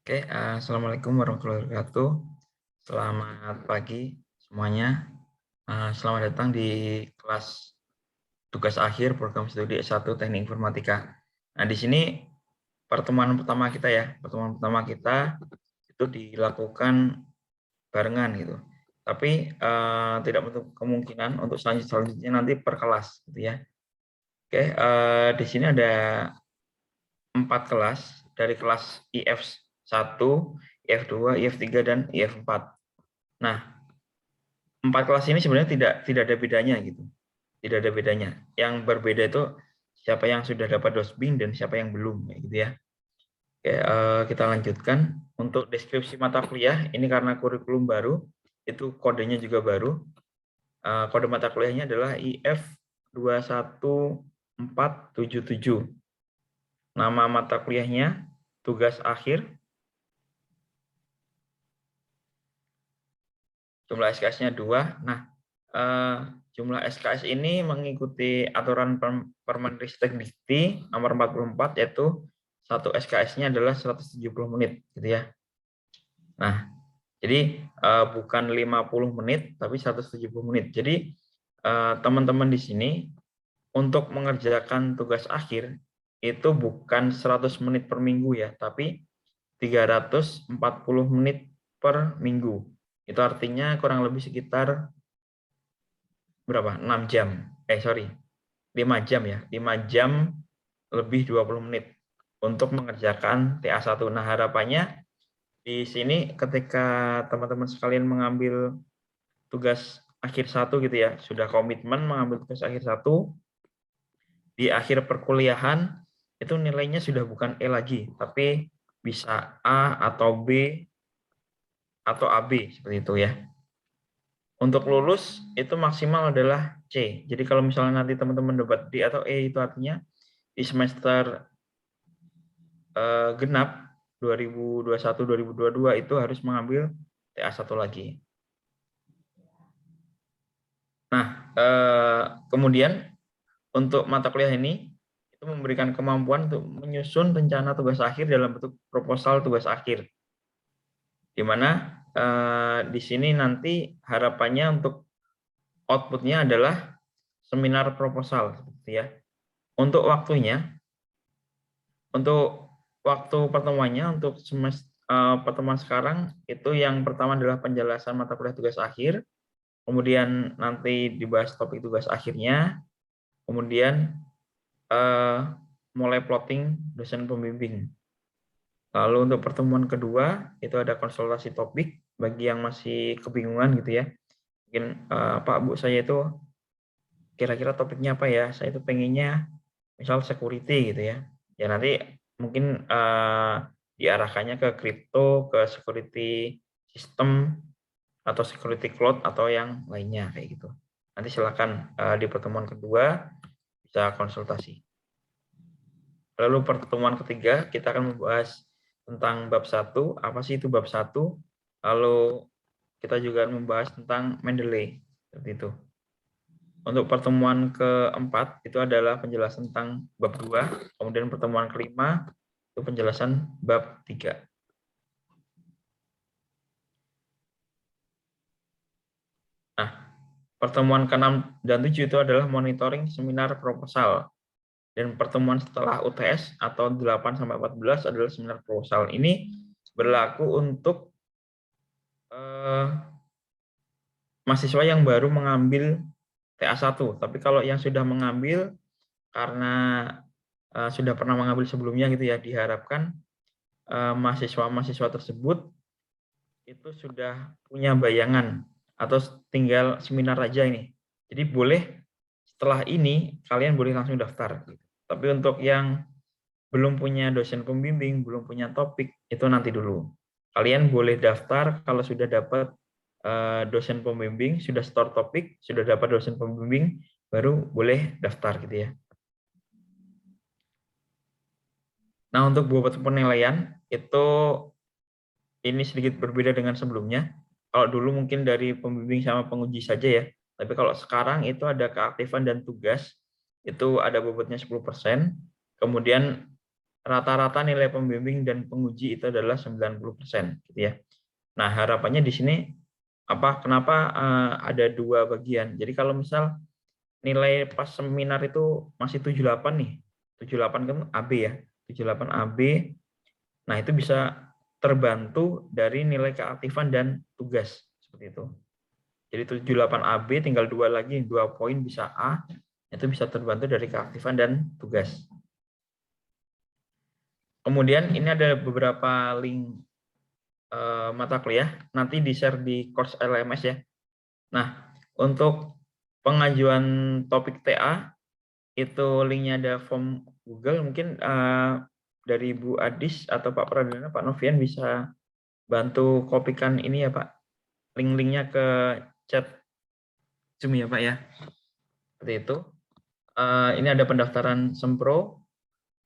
Oke, Assalamualaikum warahmatullahi wabarakatuh. Selamat pagi semuanya. Selamat datang di kelas tugas akhir program studi S1 Teknik Informatika. Nah, di sini pertemuan pertama kita ya. Pertemuan pertama kita itu dilakukan barengan gitu. Tapi tidak menutup kemungkinan untuk selanjutnya nanti per kelas gitu ya. Oke, di sini ada 4 kelas dari kelas IF1, IF2, IF3, dan IF4. Nah, 4 kelas ini sebenarnya tidak ada bedanya gitu. Tidak ada bedanya. Yang berbeda itu siapa yang sudah dapat dosbing dan siapa yang belum gitu ya. Oke, kita lanjutkan. Untuk deskripsi mata kuliah ini karena kurikulum baru, itu kodenya juga baru. Kode mata kuliahnya adalah IF 21477. Nama mata kuliahnya tugas akhir. Jumlah SKS-nya 2. Nah, jumlah SKS ini mengikuti aturan Permenristek Dikti nomor 44, yaitu satu SKS-nya adalah 170 menit gitu ya. Nah, jadi bukan 50 menit tapi 170 menit. Jadi teman-teman di sini untuk mengerjakan tugas akhir itu bukan 100 menit per minggu ya, tapi 340 menit per minggu. Itu artinya kurang lebih sekitar berapa? 6 jam. 5 jam ya. 5 jam lebih 20 menit untuk mengerjakan TA1. Nah, harapannya di sini ketika teman-teman sekalian mengambil tugas akhir 1 gitu ya, sudah komitmen mengambil tugas akhir 1, di akhir perkuliahan itu nilainya sudah bukan E lagi, tapi bisa A atau B atau AB seperti itu ya. Untuk lulus itu maksimal adalah C. Jadi kalau misalnya nanti teman-teman dapat D atau E, itu artinya di semester genap 2021-2022 itu harus mengambil TA1 lagi. Nah, kemudian untuk mata kuliah ini itu memberikan kemampuan untuk menyusun rencana tugas akhir dalam bentuk proposal tugas akhir. Di mana di sini nanti harapannya untuk outputnya adalah seminar proposal seperti ya. Untuk waktunya, untuk waktu pertemuannya untuk semester pertemuan sekarang itu yang pertama adalah penjelasan mata kuliah tugas akhir, kemudian nanti dibahas topik tugas akhirnya, kemudian mulai plotting dosen pembimbing. Lalu untuk pertemuan kedua itu ada konsultasi topik bagi yang masih kebingungan gitu ya. Mungkin Pak Bu, saya itu kira-kira topiknya apa ya? Saya itu pengennya misal security gitu ya. Ya nanti mungkin diarahkannya ke kripto, ke security system atau security cloud atau yang lainnya kayak gitu. Nanti silakan di pertemuan kedua bisa konsultasi. Lalu pertemuan ketiga kita akan membahas tentang bab 1, apa sih itu bab 1? Lalu kita juga membahas tentang Mendeley seperti itu. Untuk pertemuan keempat itu adalah penjelasan tentang bab 2, kemudian pertemuan kelima itu penjelasan bab 3. Nah, pertemuan ke-6 dan 7 itu adalah monitoring seminar proposal. Dan pertemuan setelah UTS atau 8 sampai 14 adalah seminar proposal. Ini berlaku untuk mahasiswa yang baru mengambil TA1. Tapi kalau yang sudah mengambil karena sudah pernah mengambil sebelumnya gitu ya, diharapkan mahasiswa-mahasiswa tersebut itu sudah punya bayangan atau tinggal seminar aja ini. Jadi boleh setelah ini kalian boleh langsung daftar. Tapi untuk yang belum punya dosen pembimbing, belum punya topik, itu nanti dulu. Kalian boleh daftar kalau sudah dapat dosen pembimbing, sudah store topik, sudah dapat dosen pembimbing, baru boleh daftar gitu ya. Nah, untuk bobot penilaian itu ini sedikit berbeda dengan sebelumnya. Kalau dulu mungkin dari pembimbing sama penguji saja ya. Tapi kalau sekarang itu ada keaktifan dan tugas, itu ada bobotnya 10%. Kemudian rata-rata nilai pembimbing dan penguji itu adalah 90%, gitu ya. Nah, harapannya di sini kenapa ada dua bagian. Jadi kalau misal nilai pas seminar itu masih 78 nih. 78 kan AB ya. 78 AB. Nah, itu bisa terbantu dari nilai keaktifan dan tugas seperti itu. Jadi 78 AB tinggal 2 lagi, 2 poin bisa A. Itu bisa terbantu dari keaktifan dan tugas. Kemudian ini ada beberapa link mata kuliah, nanti di-share di course LMS ya. Nah, untuk pengajuan topik TA, itu linknya ada form Google, mungkin dari Bu Adis atau Pak Pradana, Pak Novian bisa bantu kopikan ini ya Pak, link-linknya ke chat Zoom ya Pak ya. Seperti itu. Ini ada pendaftaran Sempro,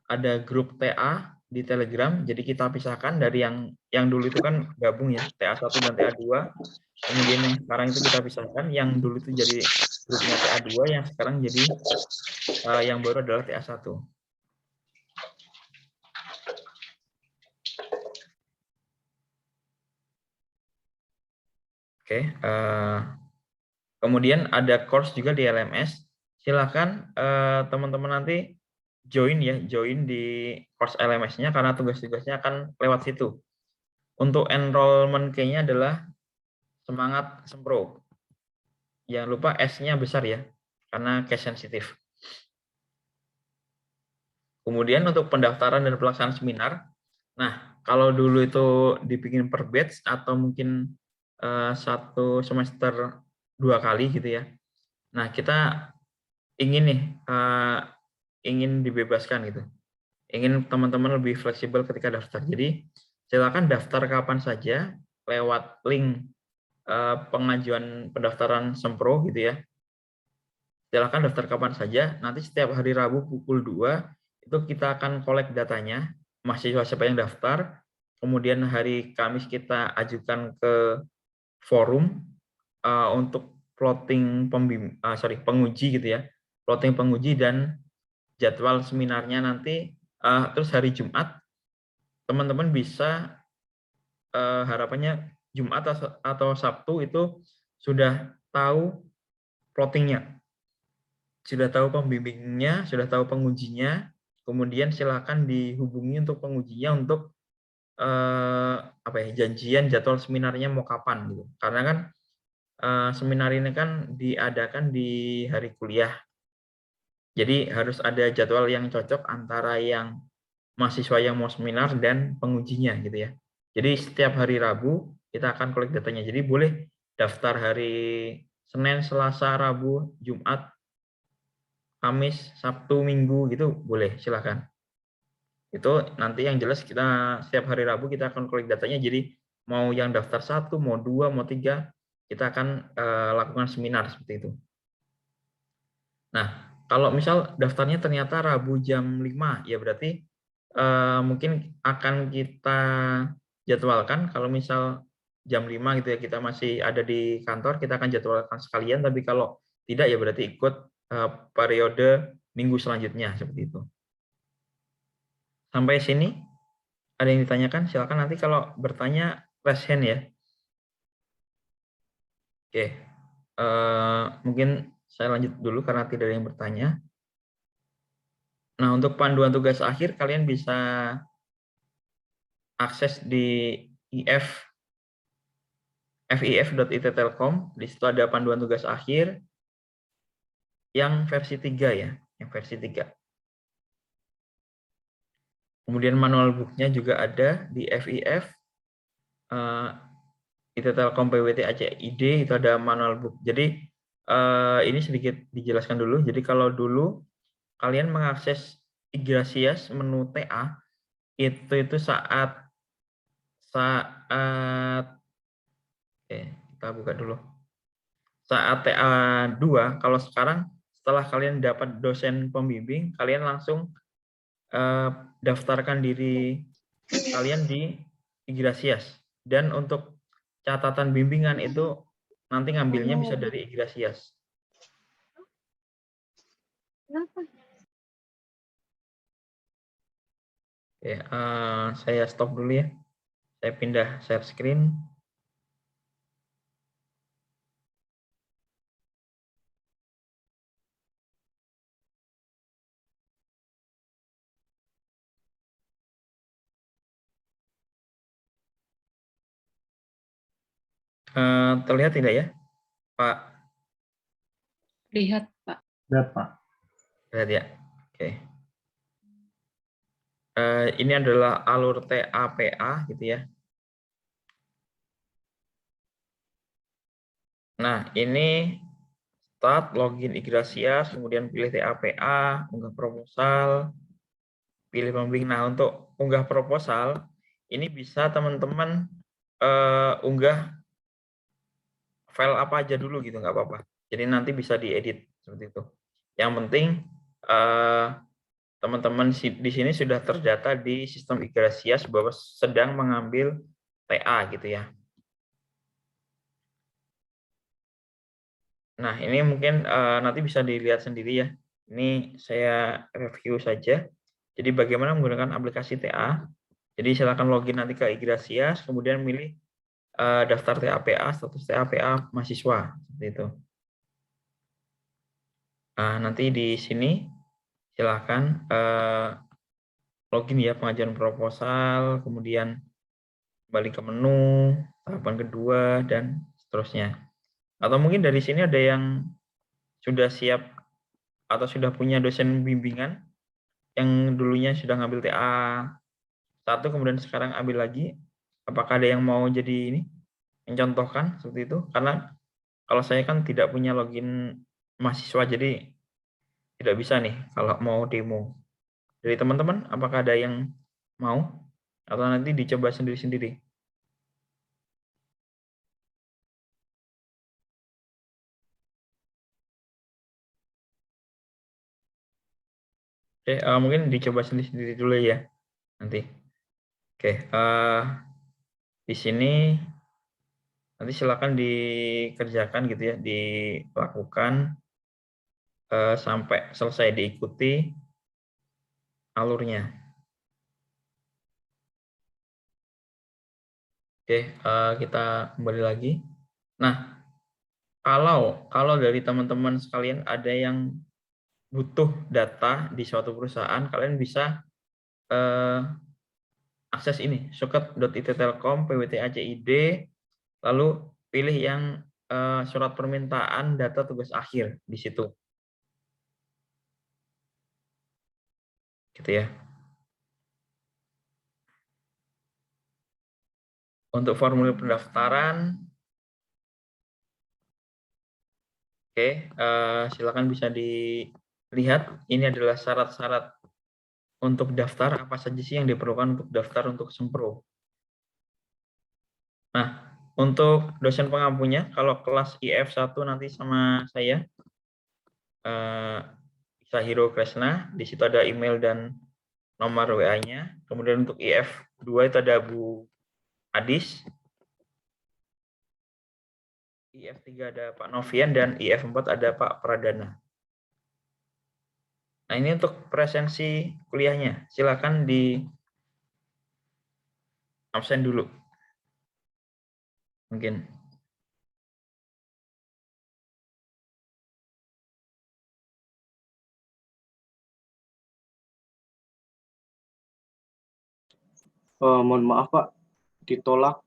ada grup TA di Telegram, jadi kita pisahkan dari yang dulu itu kan gabung ya, TA1 dan TA2, kemudian yang sekarang itu kita pisahkan, yang dulu itu jadi grupnya TA2, yang sekarang jadi yang baru adalah TA1. Oke, kemudian ada course juga di LMS, silakan teman-teman nanti join di course LMS-nya karena tugas-tugasnya akan lewat situ. Untuk enrollment key-nya adalah Semangat Sempro. Jangan lupa S-nya besar ya, karena case sensitif. Kemudian untuk pendaftaran dan pelaksanaan seminar, nah kalau dulu itu dibikin per batch atau mungkin satu semester 2 kali gitu ya. Nah kita ingin nih, ingin dibebaskan gitu. Ingin teman-teman lebih fleksibel ketika daftar. Jadi silakan daftar kapan saja lewat link pengajuan pendaftaran Sempro gitu ya. Silakan daftar kapan saja. Nanti setiap hari Rabu pukul 2 itu kita akan collect datanya, mahasiswa siapa yang daftar. Kemudian hari Kamis kita ajukan ke forum untuk plotting penguji gitu ya. Plotting penguji dan jadwal seminarnya nanti. Terus hari Jumat teman-teman bisa harapannya Jumat atau Sabtu itu sudah tahu plottingnya, sudah tahu pembimbingnya, sudah tahu pengujinya, kemudian silakan dihubungi untuk pengujinya untuk janjian jadwal seminarnya mau kapan gitu. Karena kan seminar ini kan diadakan di hari kuliah. Jadi harus ada jadwal yang cocok antara yang mahasiswa yang mau seminar dan pengujinya gitu ya. Jadi setiap hari Rabu kita akan collect datanya. Jadi boleh daftar hari Senin, Selasa, Rabu, Jumat, Kamis, Sabtu, Minggu gitu boleh, silakan. Itu nanti yang jelas kita setiap hari Rabu kita akan collect datanya. Jadi mau yang daftar 1, mau 2, mau 3, kita akan lakukan seminar seperti itu. Nah, kalau misal daftarnya ternyata Rabu jam 5, ya berarti mungkin akan kita jadwalkan kalau misal jam 5 gitu ya, kita masih ada di kantor, kita akan jadwalkan sekalian, tapi kalau tidak ya berarti ikut periode minggu selanjutnya, seperti itu. Sampai sini ada yang ditanyakan? Silakan nanti kalau bertanya raise hand ya. Oke, mungkin saya lanjut dulu karena tidak ada yang bertanya. Nah, untuk panduan tugas akhir kalian bisa akses di fif.it-telkom. Di situ ada panduan tugas akhir yang versi 3 ya, yang versi 3. Kemudian manual book-nya juga ada di FIF, IT-Telkom PWT Aceh ID, itu ada manual book. Jadi ini sedikit dijelaskan dulu. Jadi kalau dulu kalian mengakses Igrasias menu TA, itu saat kita buka dulu. Saat TA2, kalau sekarang setelah kalian dapat dosen pembimbing, kalian langsung daftarkan diri kalian di Igrasias. Dan untuk catatan bimbingan itu nanti ngambilnya bisa dari Igrasias. Oke, saya stop dulu ya. Saya pindah share screen. Terlihat tidak ya, Pak? Lihat, Pak. Lihat, Pak. Terlihat ya. Oke. Ini adalah alur TAPA gitu ya. Nah, ini start, login Igrasias, kemudian pilih TAPA, unggah proposal, pilih pembimbing. Nah, untuk unggah proposal, ini bisa teman-teman unggah file apa aja dulu gitu, nggak apa-apa. Jadi nanti bisa diedit seperti itu. Yang penting teman-teman di sini sudah terdata di sistem Igrasias bahwa sedang mengambil TA gitu ya. Nah, ini mungkin nanti bisa dilihat sendiri ya. Ini saya review saja. Jadi bagaimana menggunakan aplikasi TA. Jadi silakan login nanti ke Igrasias, kemudian milih daftar TAPA, status TAPA mahasiswa seperti itu. Nah, nanti di sini silakan login ya, pengajuan proposal, kemudian balik ke menu, tahapan kedua, dan seterusnya. Atau mungkin dari sini ada yang sudah siap atau sudah punya dosen bimbingan yang dulunya sudah ngambil TA 1 kemudian sekarang ambil lagi. Apakah ada yang mau jadi ini mencontohkan seperti itu? Karena kalau saya kan tidak punya login mahasiswa, jadi tidak bisa nih kalau mau demo. Dari teman-teman, apakah ada yang mau? Atau nanti dicoba sendiri-sendiri? Oke, mungkin dicoba sendiri-sendiri dulu ya nanti. Oke, di sini nanti silakan dikerjakan gitu ya, dilakukan sampai selesai, diikuti alurnya. Oke, kita kembali lagi. Nah, kalau dari teman-teman sekalian ada yang butuh data di suatu perusahaan, kalian bisa akses ini, suket.ittelkom, pwt.acid, lalu pilih yang surat permintaan data tugas akhir di situ. Gitu ya. Untuk formulir pendaftaran, oke, silakan bisa dilihat. Ini adalah syarat-syarat untuk daftar, apa saja sih yang diperlukan untuk daftar untuk Sempro. Nah, untuk dosen pengampunya, kalau kelas IF1 nanti sama saya, Sahiro Kresna, di situ ada email dan nomor WA-nya. Kemudian untuk IF2 itu ada Bu Adis, IF3 ada Pak Novian, dan IF4 ada Pak Pradana. Nah, ini untuk presensi kuliahnya. Silakan di absen dulu. Mungkin. Mohon maaf, Pak. Ditolak.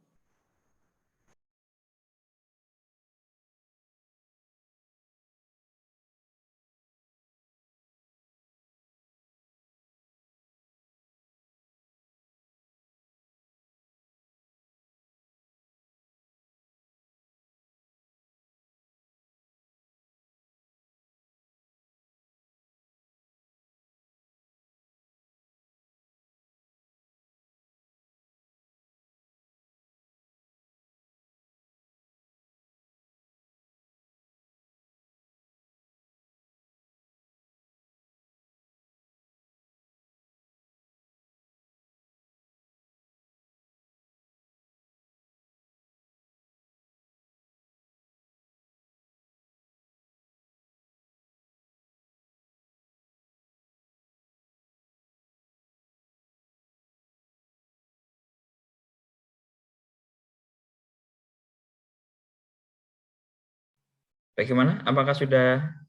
Bagaimana? Apakah sudah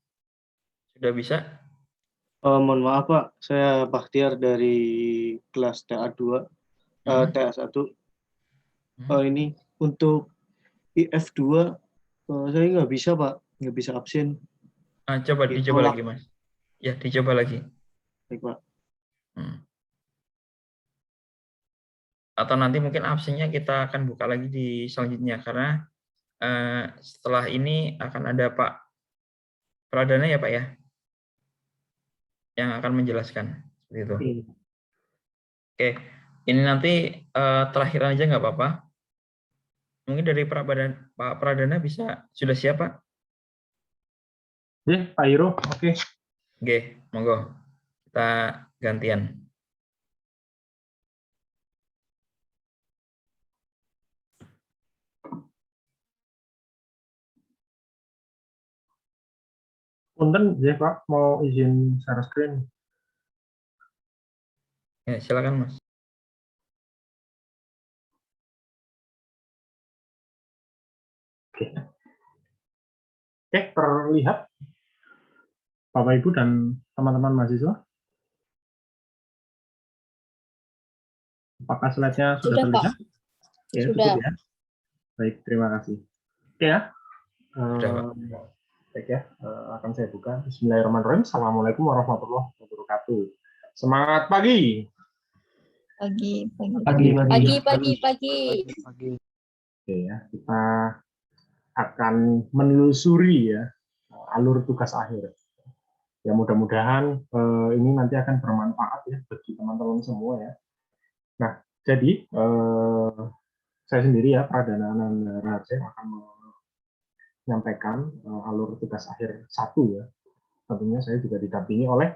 bisa? Mohon maaf Pak, saya Bakhtiar dari kelas TA2, Hmm? TA1. Hmm? Ini untuk IF2 saya nggak bisa Pak, nggak bisa absen, Coba dicoba ditolak. lagi, Mas. Ya, dicoba lagi. Baik Pak. Hmm. Atau nanti mungkin absennya kita akan buka lagi di selanjutnya, karena setelah ini akan ada Pak Pradana ya Pak ya, yang akan menjelaskan. Seperti itu. Oke, ini nanti terakhir aja nggak apa-apa. Mungkin dari Pak Pradana sudah siap Pak? Pak Iro, oke. Oke, monggo. Kita gantian. Punten, Pak, mau izin share screen. Ya, silakan Mas. Oke, terlihat Bapak Ibu dan teman-teman mahasiswa. Apakah slide-nya sudah terlihat? Ya, Sudah. cukup ya. Baik, terima kasih. Oke ya. Sudah Pak. Baik ya, akan saya buka. Bismillahirrahmanirrahim. Assalamualaikum warahmatullahi wabarakatuh. Semangat pagi. Pagi. Oke ya, kita akan menelusuri ya alur tugas akhir. Ya mudah-mudahan ini nanti akan bermanfaat ya bagi teman-teman semua ya. Nah, jadi saya sendiri ya Pradana Ananda Raharja akan menyampaikan alur tugas akhir 1 ya. Tentunya saya juga didampingi oleh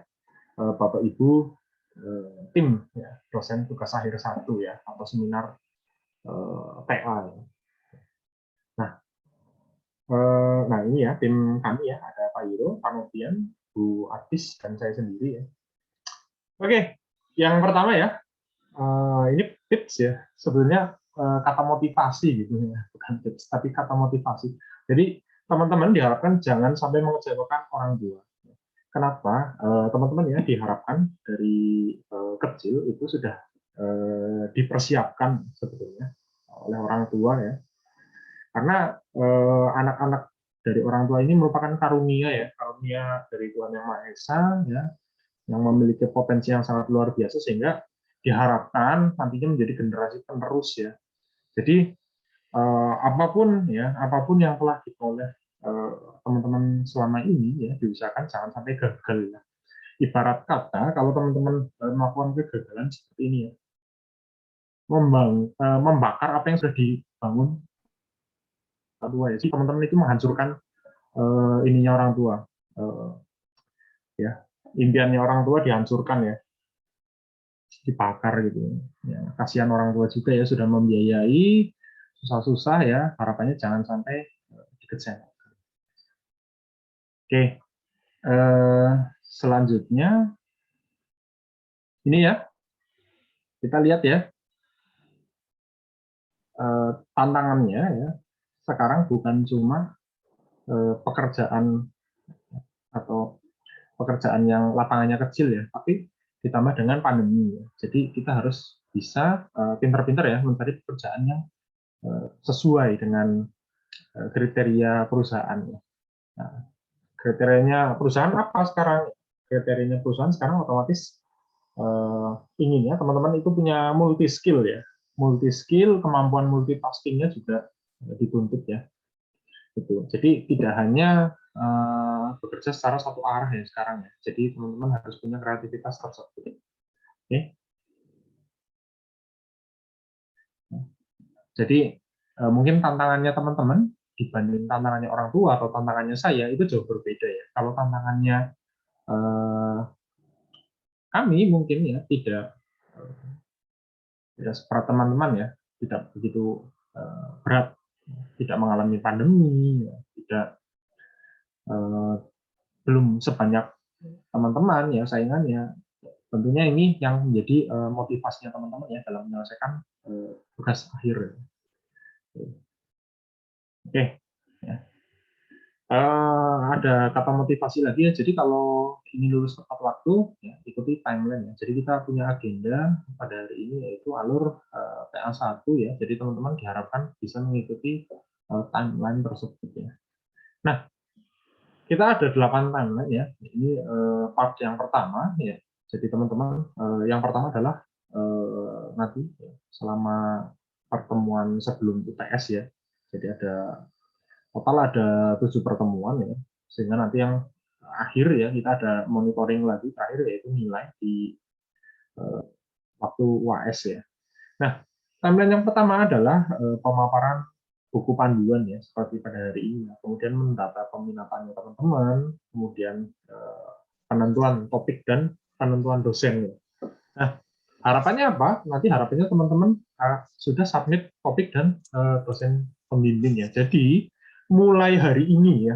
Bapak Ibu tim ya, dosen tugas akhir 1 ya atau seminar TA. Ya. Nah ini ya tim kami ya, ada Pak Yiro, Pak Novian, Bu Atis, dan saya sendiri ya. Oke, yang pertama ya, ini tips ya, sebenarnya kata motivasi gitu ya, bukan tips, tapi kata motivasi. Jadi teman-teman diharapkan jangan sampai mengecewakan orang tua. Kenapa? Teman-teman ya diharapkan dari kecil itu sudah dipersiapkan sebetulnya oleh orang tua ya. Karena anak-anak dari orang tua ini merupakan karunia ya, karunia dari Tuhan Yang Maha Esa ya, yang memiliki potensi yang sangat luar biasa sehingga diharapkan nantinya menjadi generasi penerus ya. Jadi apapun yang telah diperoleh teman-teman selama ini ya diusahakan jangan sampai gagal ya. Ibarat kata kalau teman-teman melakukan kegagalan seperti ini ya, membakar apa yang sudah dibangun tua ya. Jadi teman-teman itu menghancurkan ininya orang tua, ya impiannya orang tua dihancurkan ya, dibakar gitu ya. Kasihan orang tua juga ya sudah membiayai susah-susah ya, harapannya jangan sampai dikecewakan. Oke, selanjutnya ini ya kita lihat ya tantangannya ya sekarang bukan cuma pekerjaan atau pekerjaan yang lapangannya kecil ya, tapi ditambah dengan pandemi ya. Jadi kita harus bisa pintar-pintar ya mencari pekerjaan yang sesuai dengan kriteria perusahaan ya. Nah, kriterianya perusahaan apa sekarang? Kriterianya perusahaan sekarang otomatis ingin ya teman-teman itu punya multi skill ya. Multi skill, kemampuan multitaskingnya juga dituntut ya. Gitu. Jadi tidak hanya bekerja secara satu arah ya sekarang ya. Jadi teman-teman harus punya kreativitas tersebut. Oke. Jadi mungkin tantangannya teman-teman dibanding tantangannya orang tua atau tantangannya saya itu jauh berbeda ya. Kalau tantangannya kami mungkin ya tidak seperti teman-teman ya, tidak begitu berat, tidak mengalami pandemi, ya, tidak belum sebanyak teman-teman ya saingannya. Tentunya ini yang menjadi motivasinya teman-teman ya dalam menyelesaikan tugas akhir. Oke, ya. Ada kata motivasi lagi ya. Jadi kalau ingin lulus tepat waktu, ya, ikuti timeline ya. Jadi kita punya agenda pada hari ini yaitu alur TA1 ya. Jadi teman-teman diharapkan bisa mengikuti timeline tersebut ya. Nah, kita ada 8 timeline ya. Ini part yang pertama ya. Jadi teman-teman, yang pertama adalah nanti ya, selama pertemuan sebelum UTS ya. Jadi total ada 7 pertemuan ya, sehingga nanti yang akhir ya kita ada monitoring lagi terakhir yaitu nilai di waktu UAS ya. Nah, timeline yang pertama adalah pemaparan buku panduan ya seperti pada hari ini. Kemudian mendata peminatannya teman-teman, kemudian penentuan topik dan penentuan dosen ya. Nah, harapannya apa? Nanti harapannya teman-teman sudah submit topik dan dosen pembimbing ya. Jadi mulai hari ini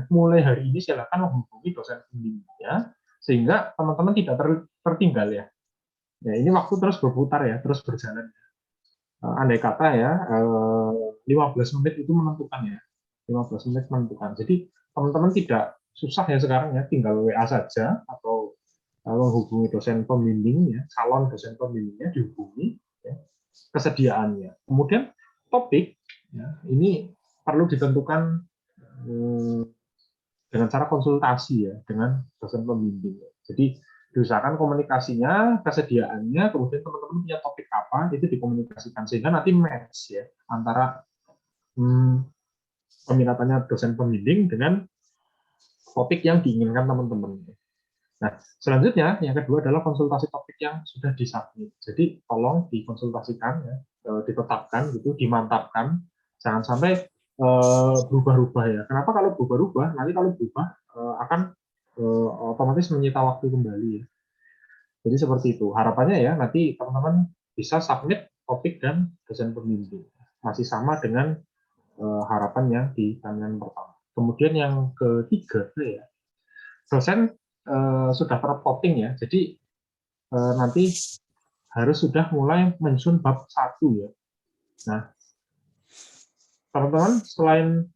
silakan menghubungi dosen pembimbingnya sehingga teman-teman tidak tertinggal ya. Ya ini waktu terus berputar ya, terus berjalan. Andai kata ya 15 menit itu menentukan ya. 15 menit menentukan. Jadi teman-teman tidak susah ya sekarang ya, tinggal WA saja atau menghubungi dosen pembimbing ya, calon dosen pembimbingnya dihubungi ya, kesediaannya. Kemudian topik ya, ini perlu ditentukan dengan cara konsultasi ya dengan dosen pembimbing. Jadi diusahakan komunikasinya, kesediaannya, kemudian teman-teman punya topik apa itu dikomunikasikan sehingga nanti match ya antara peminatannya dosen pembimbing dengan topik yang diinginkan teman-teman. Nah, selanjutnya yang kedua adalah konsultasi topik yang sudah disubmit. Jadi tolong dikonsultasikan ya, ditetapkan gitu, dimantapkan, jangan sampai berubah-ubah ya. Kenapa kalau berubah-ubah? Nanti kalau berubah akan otomatis menyita waktu kembali ya. Jadi seperti itu. Harapannya ya nanti teman-teman bisa submit topik dan dosen pembimbing. Masih sama dengan harapan yang di timeline pertama. Kemudian yang ketiga ya, dosen sudah tervoting ya. Jadi nanti harus sudah mulai menyusun bab 1 ya. Nah, teman-teman selain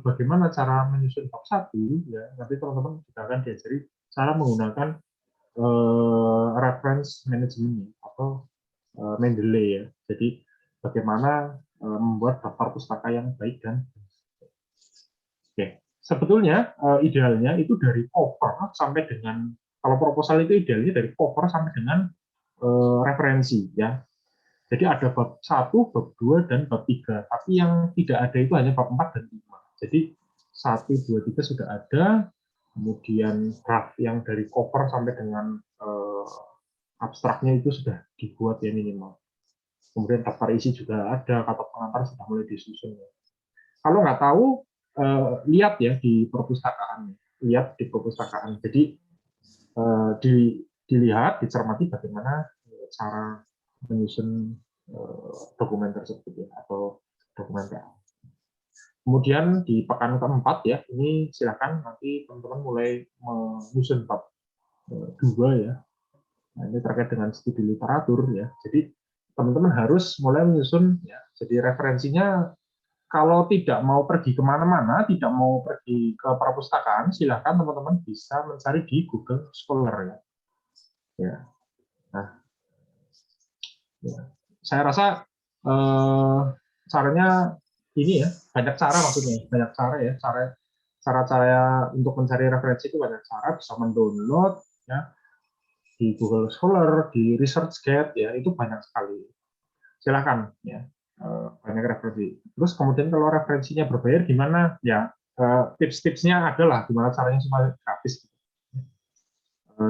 bagaimana cara menyusun bab 1 ya, nanti teman-teman juga akan diajari cara menggunakan reference management atau Mendeley ya. Jadi bagaimana membuat daftar pustaka yang baik dan sebetulnya idealnya itu dari cover sampai dengan kalau proposal itu idealnya dari cover sampai dengan referensi ya. Jadi ada bab 1, bab 2 dan bab 3. Tapi yang tidak ada itu hanya bab 4 dan 5. Jadi 1, 2, 3 sudah ada. Kemudian draft yang dari cover sampai dengan abstraknya itu sudah dibuat ya minimal. Kemudian daftar isi juga ada, kata pengantar sudah mulai disusun. Kalau nggak tahu, lihat ya di perpustakaan. Jadi dilihat, dicermati bagaimana cara menyusun dokumen tersebut ya, atau dokumen PA. Kemudian di pekan keempat ya, ini silakan nanti teman-teman mulai menyusun bab 2 ya. Nah, ini terkait dengan studi literatur ya. Jadi teman-teman harus mulai menyusun ya. Jadi referensinya kalau tidak mau pergi kemana-mana, tidak mau pergi ke perpustakaan, silakan teman-teman bisa mencari di Google Scholar ya. Ya. Nah, ya. Saya rasa caranya ini ya, banyak cara maksudnya, banyak cara ya, cara untuk mencari referensi itu banyak cara, bisa mendownload ya di Google Scholar, di ResearchGate ya, itu banyak sekali. Silakan ya, banyak referensi. Terus kemudian kalau referensinya berbayar gimana? Ya tips-tipsnya adalah gimana caranya supaya gratis.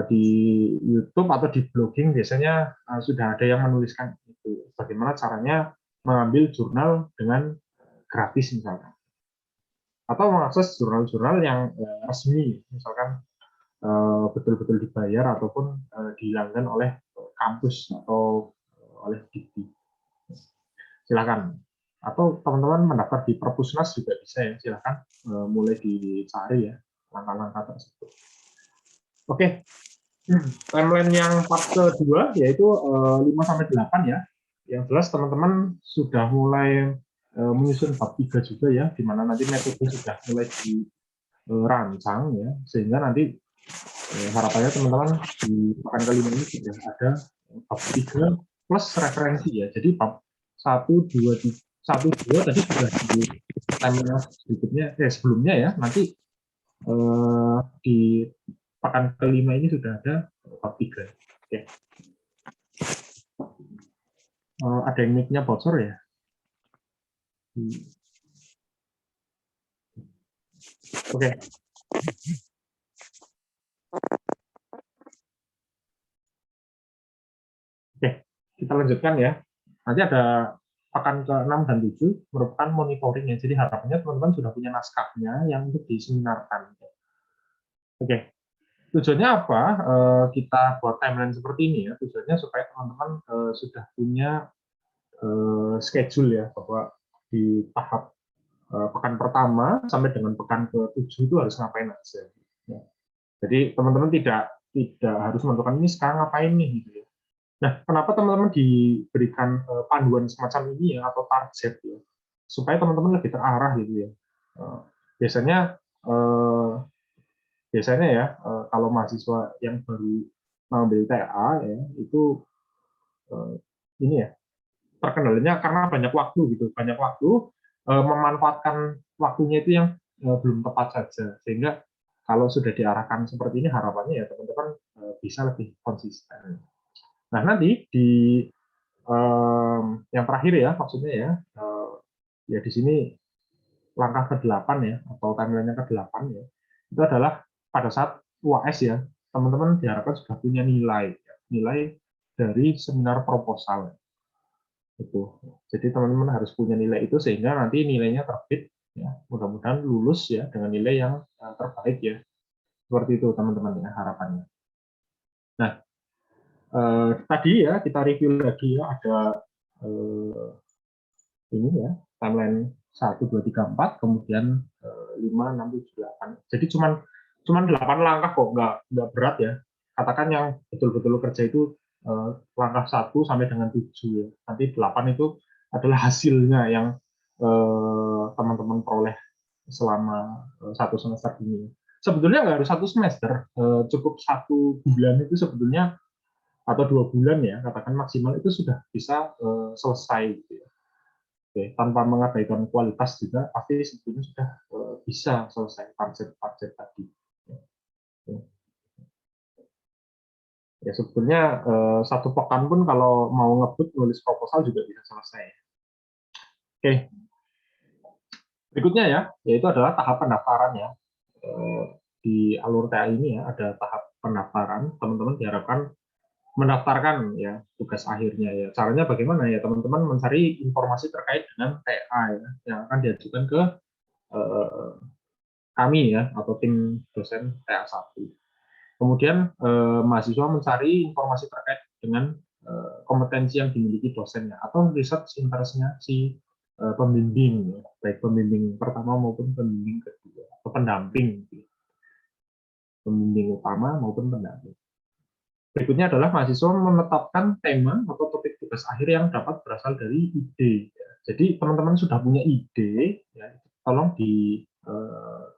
Di YouTube atau di blogging biasanya sudah ada yang menuliskan itu. Bagaimana caranya mengambil jurnal dengan gratis misalkan. Atau mengakses jurnal-jurnal yang resmi, misalkan betul-betul dibayar ataupun dihilangkan oleh kampus atau oleh Dikti. Silakan. Atau teman-teman mendaftar di Perpusnas juga bisa ya. Silakan mulai dicari ya langkah-langkah tersebut. Oke. Timeline yang part kedua yaitu 5-8 ya. Yang jelas teman-teman sudah mulai menyusun bab 3 juga ya, di mana nanti metode sudah mulai rancang ya, sehingga nanti harapannya teman-teman di pekan kelima ini sudah ada bab 3 plus referensi ya. Jadi bab 1, 2, 1, 2 tadi sudah di timeline berikutnya, sebelumnya ya, nanti di pekan kelima ini sudah ada bab 3. Oke. Ada yang mic-nya bocor ya? Oke. Oke, kita lanjutkan ya. Nanti ada pekan ke-6 dan 7 merupakan monitoring ya. Jadi harapannya teman-teman sudah punya naskahnya yang untuk diseminarkan. Oke. Tujuannya apa? Kita buat timeline seperti ini ya. Tujuannya supaya teman-teman sudah punya schedule ya, bahwa di tahap pekan pertama sampai dengan pekan ke-7 itu harus ngapain aja. Ya. Jadi teman-teman tidak harus menentukan ini sekarang ngapain nih gitu ya. Nah, kenapa teman-teman diberikan panduan semacam ini ya, atau target ya, supaya teman-teman lebih terarah gitu ya. Biasanya ya, kalau mahasiswa yang baru mengambil TA ya, itu ini ya, terkendalanya karena banyak waktu gitu, banyak waktu memanfaatkan waktunya itu yang belum tepat saja, sehingga kalau sudah diarahkan seperti ini harapannya ya teman-teman bisa lebih konsisten. Nah, nanti di yang terakhir ya, maksudnya ya, ya di sini langkah ke-8 ya, atau timeline-nya ke-8 ya, itu adalah pada saat UAS ya, teman-teman diharapkan sudah punya nilai, ya, nilai dari seminar proposal. Itu. Jadi teman-teman harus punya nilai itu sehingga nanti nilainya terbit, ya, mudah-mudahan lulus ya dengan nilai yang terbaik ya. Seperti itu teman-teman ya harapannya. Nah, tadi ya kita review lagi ya, ada ini ya, timeline 1, 2, 3, 4, kemudian 5, 6, 7, 8. Jadi cuman 8 langkah kok, nggak berat ya. Katakan yang betul-betul kerja itu langkah 1 sampai dengan 7 ya. Nanti 8 itu adalah hasilnya yang teman-teman peroleh selama 1 semester ini. Sebetulnya nggak harus 1 semester, cukup 1 bulan itu sebetulnya, atau 2 bulan ya, katakan maksimal itu sudah bisa selesai gitu ya. Oke, tanpa mengabaikan kualitas juga pasti sebetulnya sudah bisa selesai target tadi. Ya sebetulnya 1 pekan pun kalau mau ngebut nulis proposal juga bisa selesai. Oke, berikutnya ya, yaitu adalah tahap pendaftaran ya. Di alur TA ini ya ada tahap pendaftaran. Teman-teman diharapkan mendaftarkan ya tugas akhirnya ya. Caranya bagaimana ya, teman-teman mencari informasi terkait dengan TA ya, yang akan diajukan ke kami ya, atau tim dosen TA1. Kemudian mahasiswa mencari informasi terkait dengan kompetensi yang dimiliki dosennya atau research interest-nya si pembimbing ya, baik pembimbing pertama maupun pembimbing kedua atau pendamping, pembimbing utama maupun pendamping. Berikutnya adalah mahasiswa menetapkan tema atau topik tugas akhir yang dapat berasal dari ide. Jadi teman-teman sudah punya ide, ya, tolong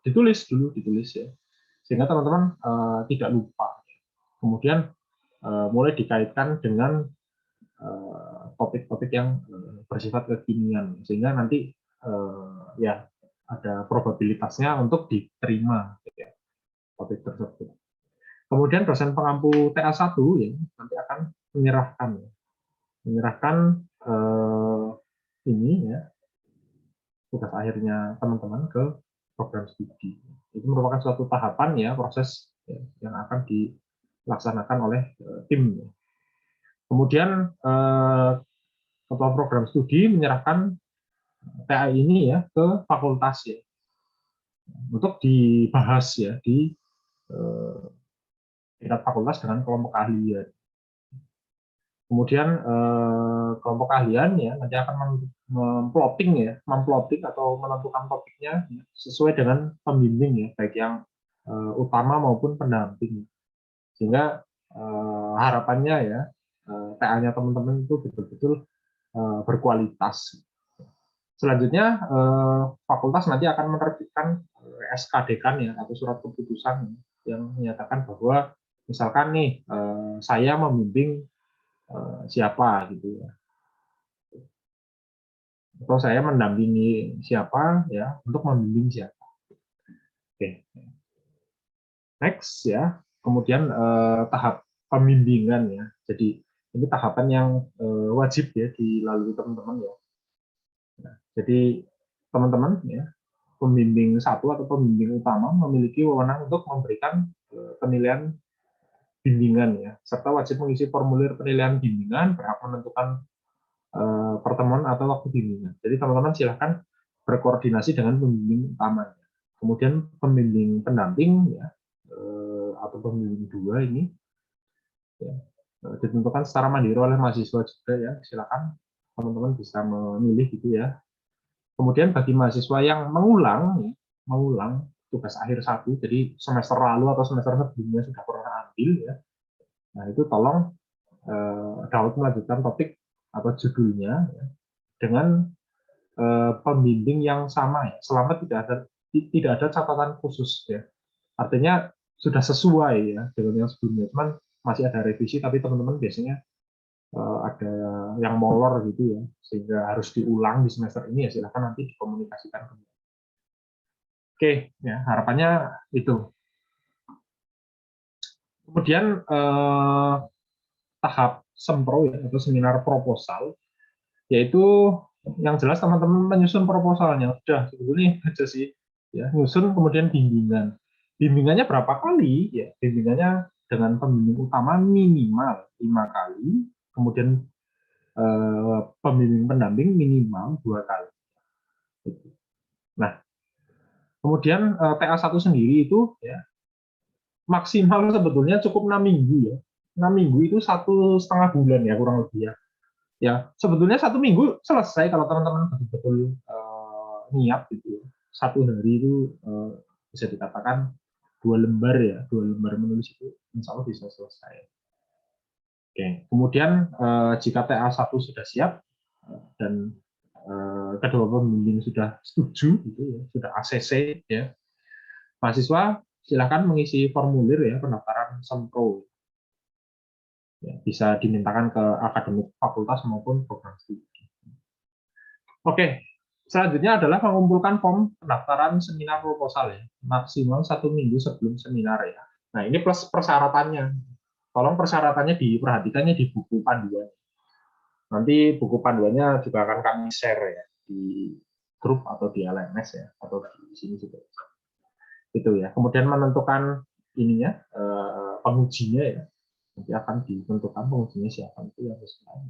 ditulis dulu, ya, sehingga teman-teman tidak lupa. Kemudian mulai dikaitkan dengan topik-topik yang bersifat kekinian, sehingga nanti ya ada probabilitasnya untuk diterima ya, topik tersebut. Kemudian dosen pengampu TA1 ya nanti akan menyerahkan ini ya tugas akhirnya teman-teman ke program studi. Itu merupakan suatu tahapan ya, proses ya, yang akan dilaksanakan oleh tim. Kemudian ketua program studi menyerahkan TA ini ya ke fakultas ya untuk dibahas ya di tingkat fakultas dengan kelompok ahli ya. Kemudian kelompok ahlian ya nanti akan memplotting atau menentukan topiknya sesuai dengan pembimbing ya, baik yang utama maupun pendamping. Sehingga harapannya ya TA-nya teman-teman itu betul-betul berkualitas. Selanjutnya fakultas nanti akan menerbitkan SKD-kan ya atau surat keputusan yang menyatakan bahwa misalkan nih saya membimbing siapa gitu ya, atau saya mendampingi siapa ya untuk membimbing siapa. Oke, next ya. Kemudian tahap pembimbingan ya. Jadi ini tahapan yang wajib ya dilalui teman-teman ya. Nah, jadi teman-teman ya, pembimbing satu atau pembimbing utama memiliki wewenang untuk memberikan penilaian bimbingan ya, serta wajib mengisi formulir penilaian bimbingan, berhak menentukan pertemuan atau waktu bimbingan. Jadi teman-teman silahkan berkoordinasi dengan pembimbing utama. Kemudian pembimbing pendamping ya, atau pembimbing dua ini ya, ditentukan secara mandiri oleh mahasiswa juga ya. Silakan teman-teman bisa memilih gitu ya. Kemudian bagi mahasiswa yang mengulang tugas akhir satu, jadi semester lalu atau semester sebelumnya sudah pernah ambil ya, nah itu tolong dapat melanjutkan topik atau judulnya ya, dengan pembimbing yang sama ya, selama tidak ada catatan khusus ya. Artinya sudah sesuai ya dengan yang sebelumnya, cuman masih ada revisi, tapi teman-teman biasanya ada yang molor gitu ya, sehingga harus diulang di semester ini ya, silahkan nanti dikomunikasikan. Oke, ya harapannya itu. Kemudian tahap sempro ya, atau seminar proposal, yaitu yang jelas teman-teman menyusun proposalnya. Sudah sebetulnya aja sih, ya nyusun kemudian bimbingan. Bimbingannya berapa kali? Ya, bimbingannya dengan pembimbing utama minimal 5 kali, kemudian pembimbing pendamping minimal 2 kali. Nah, kemudian TA1 sendiri itu ya maksimal sebetulnya cukup 6 minggu ya. 6 minggu itu 1,5 bulan ya kurang lebih ya. Ya, sebetulnya 1 minggu selesai kalau teman-teman betul-betul niat gitu ya. 1 hari itu bisa dikatakan 2 lembar ya, 2 lembar menulis itu insya Allah bisa selesai. Oke, kemudian jika TA1 sudah siap dan kedua pembimbing sudah setuju gitu ya, sudah ACC ya, mahasiswa silakan mengisi formulir ya pendaftaran sempro. Ya, bisa dimintakan ke akademik fakultas maupun program studi. Oke, selanjutnya adalah mengumpulkan form pendaftaran seminar proposal ya, maksimal 1 minggu sebelum seminar ya. Nah ini plus persyaratannya. Tolong persyaratannya diperhatikannya di buku panduan. Nanti buku panduannya juga akan kami share ya di grup atau di LMS ya, atau di sini juga. Itu ya. Kemudian menentukan ininya pengujinya ya. Nanti akan ditentukan pengujinya siapa itu yang sesuai.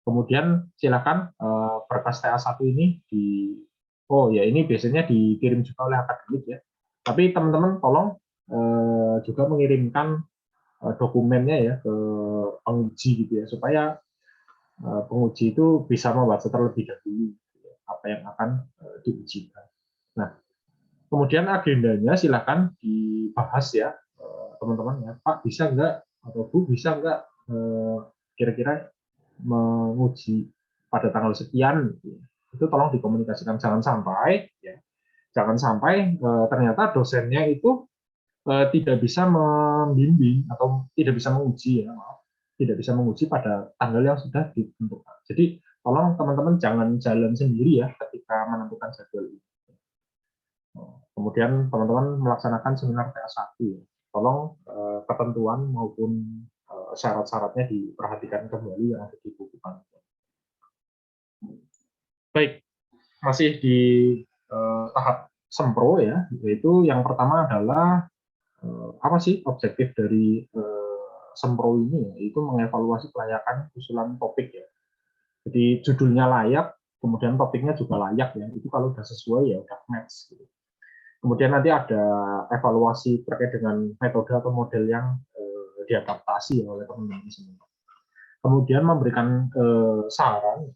Kemudian silakan berkas TA1 ini oh ya ini biasanya dikirim juga oleh akademik ya. Tapi teman-teman tolong juga mengirimkan dokumennya ya ke penguji gitu ya, supaya penguji itu bisa membaca terlebih dahulu apa yang akan diujikan. Nah, kemudian agendanya silakan dibahas ya teman-teman ya. Pak bisa nggak atau Bu bisa nggak kira-kira menguji pada tanggal sekian gitu. Itu tolong dikomunikasikan, jangan sampai ternyata dosennya itu tidak bisa membimbing atau tidak bisa menguji ya, tidak bisa menguji pada tanggal yang sudah ditentukan. Jadi tolong teman-teman jangan jalan sendiri ya ketika menentukan jadwal ini. Kemudian teman-teman melaksanakan seminar TA1 ya. Tolong ketentuan maupun syarat-syaratnya diperhatikan kembali yang ada di buku panduan. Baik, masih di tahap sempro ya, yaitu yang pertama adalah apa sih objektif dari sempro ini ya, itu mengevaluasi kelayakan usulan topik ya. Jadi judulnya layak, kemudian topiknya juga layak ya, itu kalau sudah sesuai ya udah match gitu. Kemudian nanti ada evaluasi terkait dengan metode atau model yang diadaptasi oleh teman-teman semua. Kemudian memberikan saran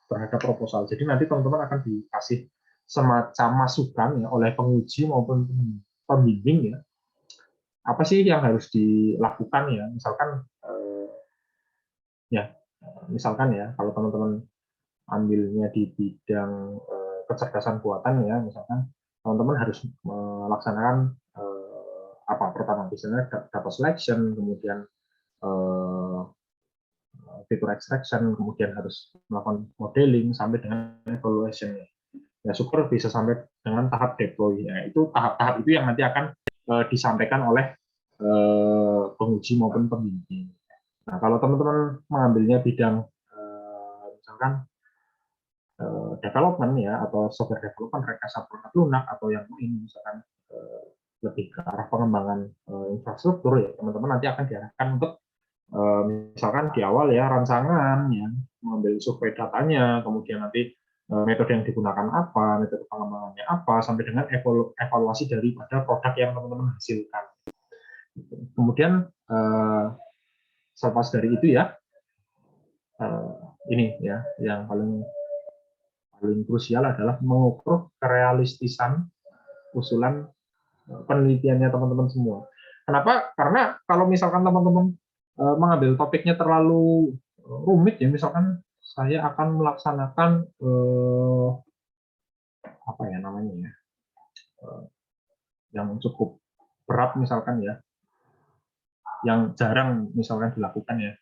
terhadap proposal. Jadi nanti teman-teman akan dikasih semacam masukan ya oleh penguji maupun pembimbing ya. Apa sih yang harus dilakukan ya? Misalkan ya kalau teman-teman ambilnya di bidang kecerdasan buatan ya, misalkan teman-teman harus melaksanakan pertama misalnya data selection, kemudian fitur extraction, kemudian harus melakukan modeling sampai dengan evaluation. Ya syukur bisa sampai dengan tahap deploy. Ya, itu tahap-tahap itu yang nanti akan disampaikan oleh penguji maupun pembimbing. Nah, kalau teman-teman mengambilnya bidang misalkan development ya atau software development, rekayasa perangkat lunak atau yang lain misalkan lebih ke arah pengembangan infrastruktur ya teman-teman nanti akan diarahkan untuk misalkan di awal ya rancangan ya mengambil survei datanya, kemudian nanti metode yang digunakan apa, metode pengembangannya apa, sampai dengan evaluasi daripada produk yang teman-teman hasilkan. Kemudian selepas dari itu ya ini ya yang paling krusial adalah mengukur kerealistisan usulan penelitiannya teman-teman semua. Kenapa? Karena kalau misalkan teman-teman mengambil topiknya terlalu rumit ya, misalkan saya akan melaksanakan apa ya namanya ya, yang cukup berat misalkan ya, yang jarang misalkan dilakukan ya,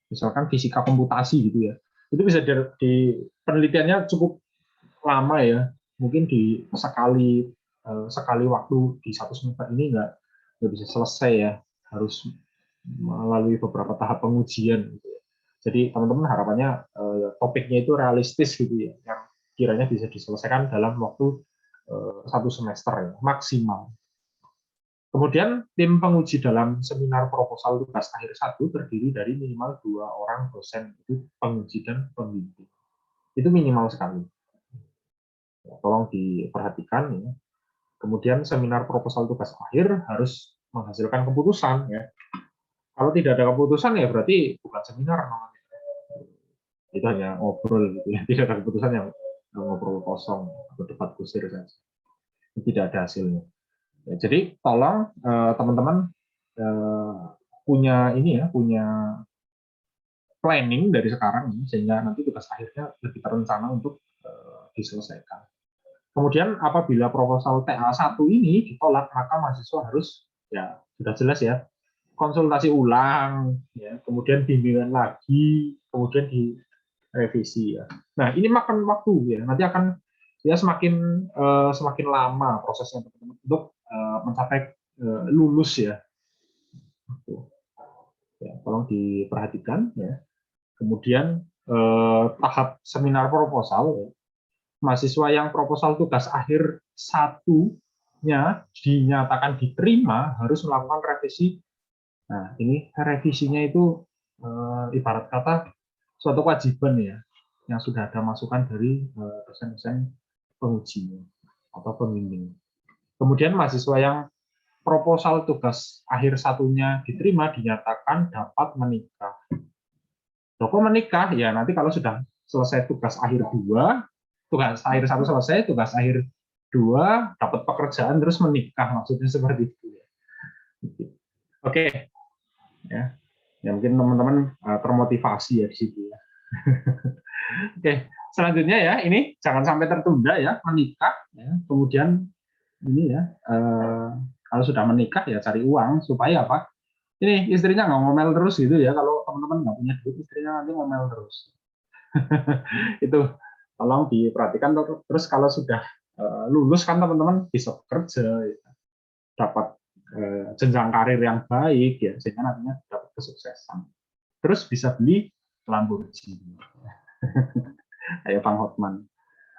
misalkan fisika komputasi gitu ya, itu bisa di penelitiannya cukup lama ya, mungkin di sekali waktu di satu semester ini nggak bisa selesai ya, harus melalui beberapa tahap pengujian gitu ya. Jadi teman-teman harapannya topiknya itu realistis gitu ya, yang kiranya bisa diselesaikan dalam waktu satu semester ya, maksimal. Kemudian tim penguji dalam seminar proposal tugas akhir 1 terdiri dari minimal 2 orang dosen, itu penguji dan pembimbing. Itu minimal sekali. Ya, tolong diperhatikan ya. Kemudian seminar proposal tugas akhir harus menghasilkan keputusan ya. Kalau tidak ada keputusan ya berarti bukan seminar namanya. Itu hanya ngobrol gitu ya. Tidak ada keputusan yang ngobrol kosong atau debat kusir saja. Tidak ada hasilnya. Ya, jadi tolong teman-teman punya ini ya, punya planning dari sekarang sehingga nanti tugas akhirnya lebih terencana untuk diselesaikan. Kemudian apabila proposal TA1 ini ditolak, maka mahasiswa harus ya sudah jelas ya konsultasi ulang, ya, kemudian bimbingan lagi, kemudian direvisi ya. Nah ini makan waktu ya, nanti akan ya semakin lama prosesnya untuk mencapai lulus ya. Ya, tolong diperhatikan ya. Kemudian tahap seminar proposal ya. Mahasiswa yang proposal tugas akhir 1-nya dinyatakan diterima harus melakukan revisi. Nah, ini revisinya itu ibarat kata suatu kewajiban ya, yang sudah ada masukan dari dosen-dosen penguji atau pembimbing. Kemudian mahasiswa yang proposal tugas akhir 1-nya diterima dinyatakan dapat menikah. Kok menikah? Ya nanti kalau sudah selesai tugas akhir 2, tugas akhir 1 selesai, tugas akhir 2 dapat pekerjaan terus menikah, maksudnya seperti itu. Oke, ya, mungkin teman-teman termotivasi ya di situ ya. Oke, selanjutnya ya ini jangan sampai tertunda ya menikah. Ya. Kemudian ini ya kalau sudah menikah ya cari uang supaya apa? Ini istrinya nggak ngomel terus gitu ya. Kalau teman-teman nggak punya duit, istrinya nanti ngomel terus. Itu tolong diperhatikan. Terus kalau sudah lulus kan teman-teman bisa bekerja, dapat jenjang karir yang baik ya, sehingga nantinya dapat kesuksesan. Terus bisa beli Lamborghini. Kayak Bang Hotman.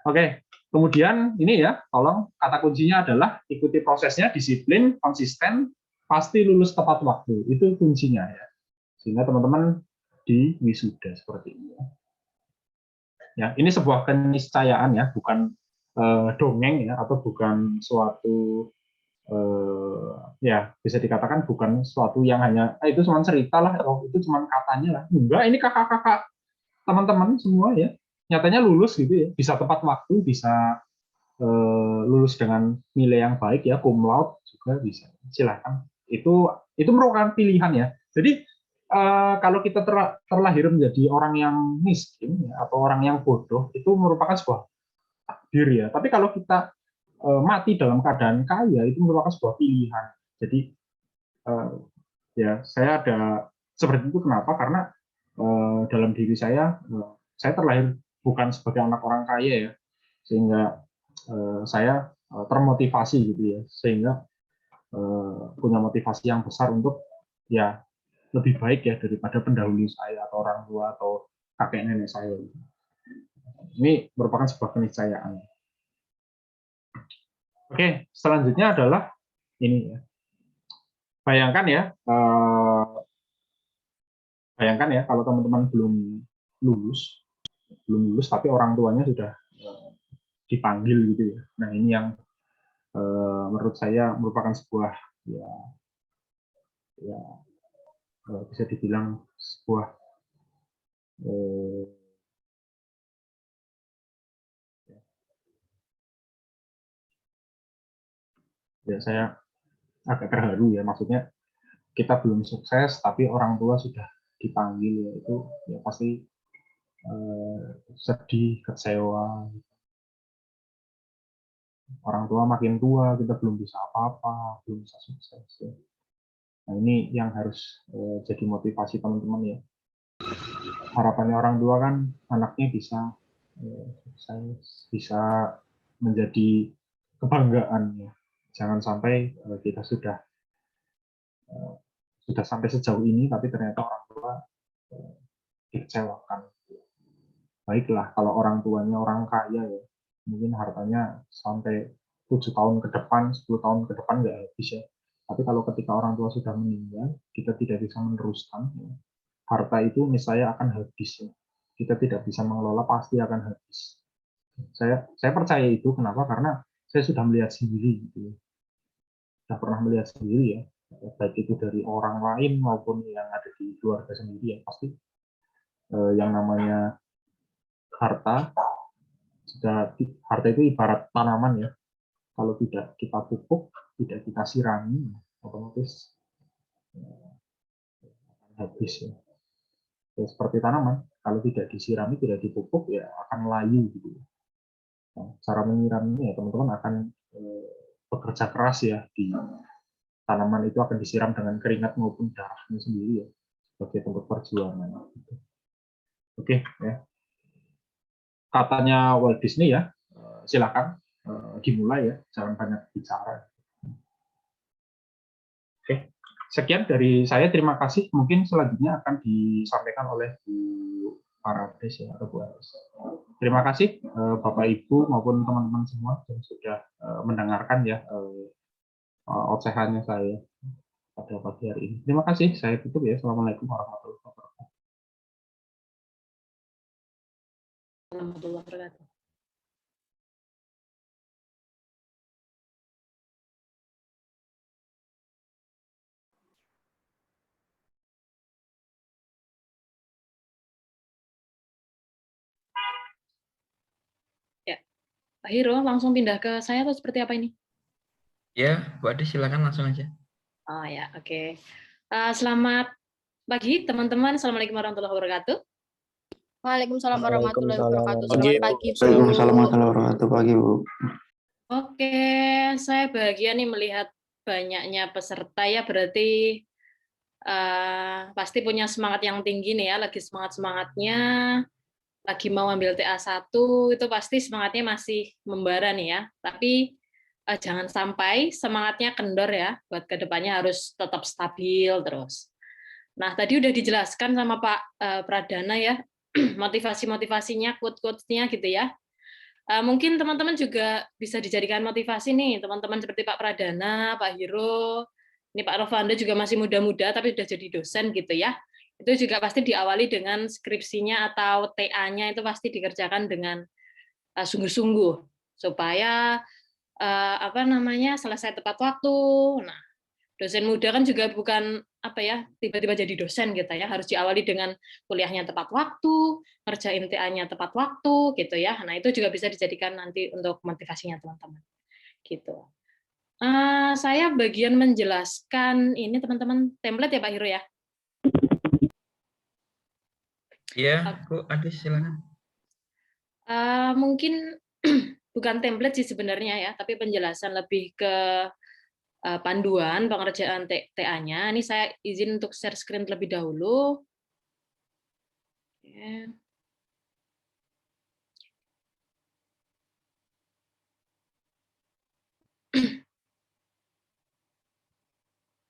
Oke, kemudian ini ya, tolong kata kuncinya adalah ikuti prosesnya, disiplin, konsisten, pasti lulus tepat waktu. Itu kuncinya ya. Sehingga teman-teman di wisuda seperti ini. Ya, ini sebuah keniscayaan ya, bukan dongeng ya, atau bukan suatu ya bisa dikatakan bukan suatu yang hanya itu cuma cerita lah, itu cuma katanya lah. Enggak, ini kakak-kakak teman-teman semua ya, nyatanya lulus gitu ya, bisa tepat waktu, bisa lulus dengan nilai yang baik ya, cum laude juga bisa. Silakan. Itu merupakan pilihan ya. Jadi kalau kita terlahir menjadi orang yang miskin ya, atau orang yang bodoh, itu merupakan sebuah takdir ya. Tapi kalau kita mati dalam keadaan kaya itu merupakan sebuah pilihan. Jadi ya saya ada seperti itu kenapa? Karena dalam diri saya terlahir bukan sebagai anak orang kaya ya, sehingga saya termotivasi gitu ya, sehingga punya motivasi yang besar untuk ya lebih baik ya daripada pendahulu saya atau orang tua atau kakek nenek saya. Ini merupakan sebuah keniscayaan. Oke, selanjutnya adalah ini ya. Bayangkan ya, kalau teman-teman lulus, belum lulus tapi orang tuanya sudah dipanggil gitu ya. Nah ini yang menurut saya merupakan sebuah ya bisa dibilang sebuah ya saya agak terharu ya, maksudnya kita belum sukses tapi orang tua sudah dipanggil ya, itu ya pasti sedih, kecewa. Orang tua makin tua, kita belum bisa apa-apa, belum bisa sukses ya. Nah ini yang harus jadi motivasi teman-teman ya. Harapannya orang tua kan anaknya bisa sukses, bisa menjadi kebanggaan ya. Jangan sampai kita sudah sampai sejauh ini tapi ternyata orang tua dikecewakan. Baiklah kalau orang tuanya orang kaya ya, mungkin hartanya sampai 7 tahun ke depan, 10 tahun ke depan nggak habis ya. Tapi kalau ketika orang tua sudah meninggal, kita tidak bisa meneruskan, ya, harta itu misalnya akan habis. Ya. Kita tidak bisa mengelola, pasti akan habis. Saya percaya itu, kenapa? Karena saya sudah melihat sendiri. Gitu. Sudah pernah melihat sendiri ya, baik itu dari orang lain maupun yang ada di keluarga sendiri, ya pasti yang namanya harta itu ibarat tanaman ya. Kalau tidak kita pupuk, tidak kita sirami, otomatis akan habis ya. Ya, seperti tanaman, kalau tidak disirami, tidak dipupuk, ya akan layu gitu. Nah, cara menyiraminya ya teman-teman akan bekerja keras ya, di tanaman itu akan disiram dengan keringat maupun darahnya sendiri ya, sebagai bentuk perjuangan. Oke ya. Katanya Walt Disney ya, silakan dimulai ya, jangan banyak bicara. Oke, sekian dari saya, terima kasih. Mungkin selanjutnya akan disampaikan oleh Bu Parades ya, atau Bu Aris. Terima kasih Bapak Ibu maupun teman-teman semua yang sudah mendengarkan ya ocehannya saya pada pagi hari ini. Terima kasih, saya tutup ya. Assalamualaikum warahmatullahi wabarakatuh. Warahmatullahi wabarakatuh. Ya, Pak Hiro langsung pindah ke saya atau seperti apa ini? Ya, Bu Ade silakan langsung aja. Oh ya, oke. Selamat pagi teman-teman. Assalamualaikum warahmatullahi wabarakatuh. Waalaikumsalam warahmatullahi wabarakatuh. Pagi. Selamat pagi, Bu. Waalaikumsalam warahmatullahi wabarakatuh. Pagi, Bu. Oke, saya bahagia nih melihat banyaknya peserta ya, berarti pasti punya semangat yang tinggi nih ya, lagi semangat-semangatnya, lagi mau ambil TA1, itu pasti semangatnya masih membara nih ya. Tapi jangan sampai semangatnya kendor ya, buat kedepannya harus tetap stabil terus. Nah, tadi udah dijelaskan sama Pak Pradana ya, motivasi-motivasinya, quote-quotes-nya gitu ya. Mungkin teman-teman juga bisa dijadikan motivasi nih, teman-teman seperti Pak Pradana, Pak Hiro, ini Pak Rovanda juga masih muda-muda tapi sudah jadi dosen gitu ya. Itu juga pasti diawali dengan skripsinya atau TA-nya itu pasti dikerjakan dengan sungguh-sungguh supaya selesai tepat waktu. Nah, dosen muda kan juga bukan tiba-tiba jadi dosen gitu ya, harus diawali dengan kuliahnya tepat waktu, ngerjain TA-nya tepat waktu gitu ya. Nah, itu juga bisa dijadikan nanti untuk motivasinya teman-teman. Gitu. Saya bagian menjelaskan ini teman-teman template ya Pak Hiro ya. Iya, Bu Ade silakan. Mungkin Bu bukan template sih sebenarnya ya, tapi penjelasan lebih ke panduan pengerjaan TA-nya. Ini saya izin untuk share screen terlebih dahulu. Oke.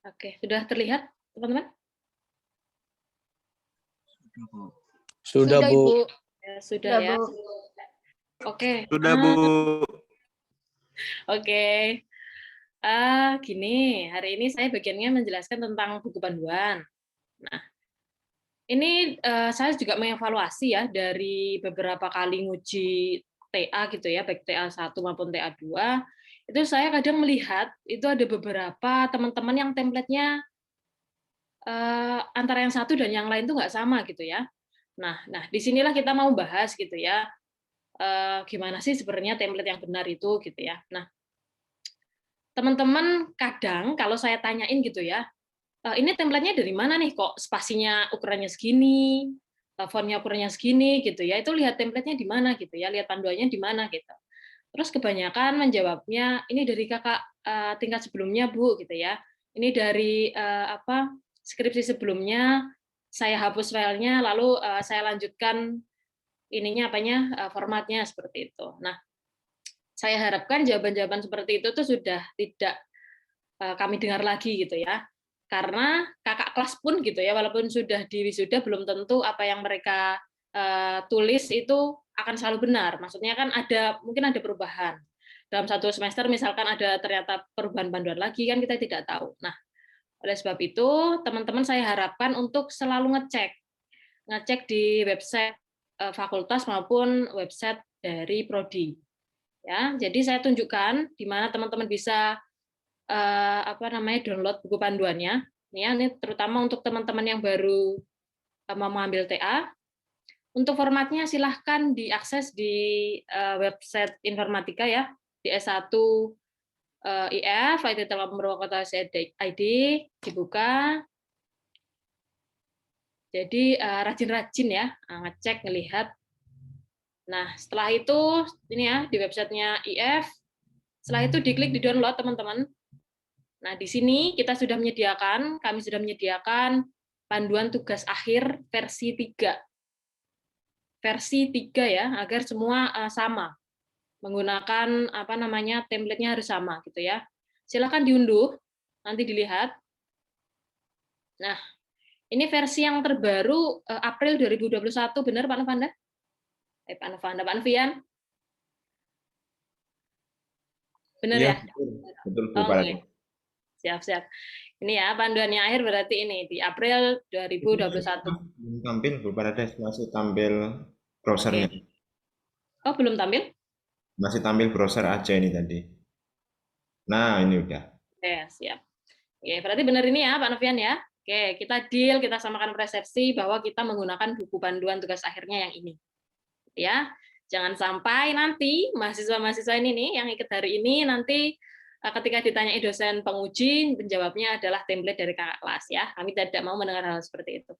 Oke, sudah terlihat teman-teman? Sudah, Bu. Ibu. Ya, sudah Sudah, ya. Bu. Oke. Sudah, Bu. Oke. Gini, hari ini saya bagiannya menjelaskan tentang buku panduan. Nah, ini saya juga mengevaluasi ya dari beberapa kali nguji TA gitu ya, baik TA1 maupun TA2. Itu saya kadang melihat itu ada beberapa teman-teman yang template-nya antara yang satu dan yang lain tuh nggak sama gitu ya. Nah, disinilah kita mau bahas gitu ya, gimana sih sebenarnya template yang benar itu gitu ya. Nah, teman-teman kadang kalau saya tanyain gitu ya, ini template-nya dari mana nih kok spasinya ukurannya segini, fontnya ukurannya segini gitu ya, itu lihat template-nya di mana gitu ya, lihat panduannya di mana gitu. Terus kebanyakan menjawabnya, ini dari kakak tingkat sebelumnya Bu gitu ya, ini dari skripsi sebelumnya, saya hapus filenya, lalu saya lanjutkan formatnya seperti itu. Nah, saya harapkan jawaban-jawaban seperti itu tuh sudah tidak kami dengar lagi gitu ya. Karena kakak kelas pun gitu ya, walaupun sudah di wisuda belum tentu apa yang mereka tulis itu akan selalu benar. Maksudnya kan mungkin ada perubahan. Dalam satu semester misalkan ada ternyata perubahan panduan lagi kan kita tidak tahu. Nah, oleh sebab itu teman-teman saya harapkan untuk selalu ngecek di website fakultas maupun website dari prodi. Ya, jadi saya tunjukkan di mana teman-teman bisa download buku panduannya. Ini terutama untuk teman-teman yang baru mau mengambil TA. Untuk formatnya silahkan diakses di website informatika ya, di S1 IF, IT Telkom Purwakarta ID, dibuka. Jadi rajin-rajin ya, ngecek, ngelihat. Nah, setelah itu ini ya di websitenya IF. Setelah itu diklik di download teman-teman. Nah, di sini kami sudah menyediakan panduan tugas akhir versi 3. Versi 3 ya, agar semua sama. Menggunakan template-nya harus sama gitu ya. Silakan diunduh, nanti dilihat. Nah, ini versi yang terbaru April 2021, benar Pak Novanda? Pak Novian? Benar ya? Betul, Bu. Oke. Siap. Ini ya panduannya akhir berarti ini di April 2021. Belum tampil, Bu Parades, masih tampil browsernya. Oh, belum tampil? Masih tampil browser aja ini tadi. Nah, ini udah. Oke, siap. Oke, berarti benar ini ya Pak Novian ya. Oke, kita samakan persepsi bahwa kita menggunakan buku panduan tugas akhirnya yang ini. Ya, jangan sampai nanti mahasiswa-mahasiswa ini nih yang ikut hari ini nanti ketika ditanyai dosen penguji, penjawabnya adalah template dari kakak kelas ya. Kami tidak mau mendengar hal seperti itu.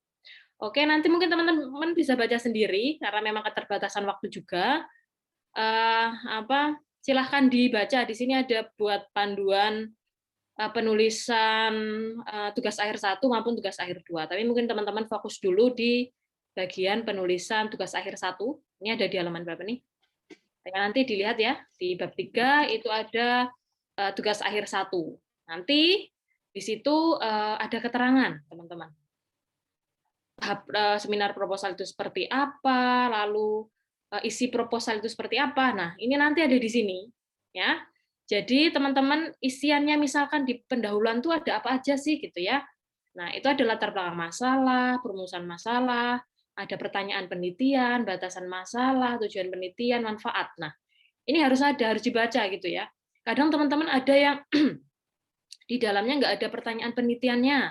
Oke, nanti mungkin teman-teman bisa baca sendiri karena memang keterbatasan waktu juga. Silahkan dibaca. Di sini ada buat panduan penulisan tugas akhir 1 maupun tugas akhir 2. Tapi mungkin teman-teman fokus dulu di bagian penulisan tugas akhir 1. Ini ada di halaman berapa nih? Nanti dilihat ya, di bab 3 itu ada tugas akhir 1. Nanti di situ ada keterangan, teman-teman. Tahap seminar proposal itu seperti apa, lalu isi proposal itu seperti apa. Nah, ini nanti ada di sini, ya. Jadi teman-teman isiannya misalkan di pendahuluan itu ada apa aja sih gitu ya. Nah, itu ada latar belakang masalah, perumusan masalah, ada pertanyaan penelitian, batasan masalah, tujuan penelitian, manfaat. Nah, ini harus dibaca gitu ya. Kadang teman-teman ada yang di dalamnya nggak ada pertanyaan penelitiannya,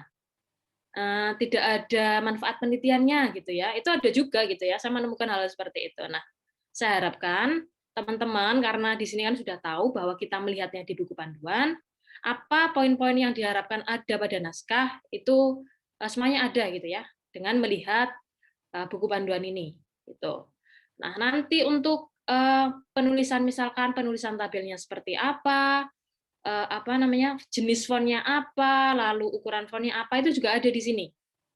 tidak ada manfaat penelitiannya gitu ya. Itu ada juga gitu ya. Saya menemukan hal seperti itu. Nah, saya harapkan teman-teman karena di sini kan sudah tahu bahwa kita melihatnya di buku panduan, apa poin-poin yang diharapkan ada pada naskah itu semuanya ada gitu ya dengan melihat buku panduan ini gitu. Nah, nanti untuk penulisan, misalkan penulisan tabelnya seperti apa jenis fontnya apa, lalu ukuran fontnya apa, itu juga ada di sini.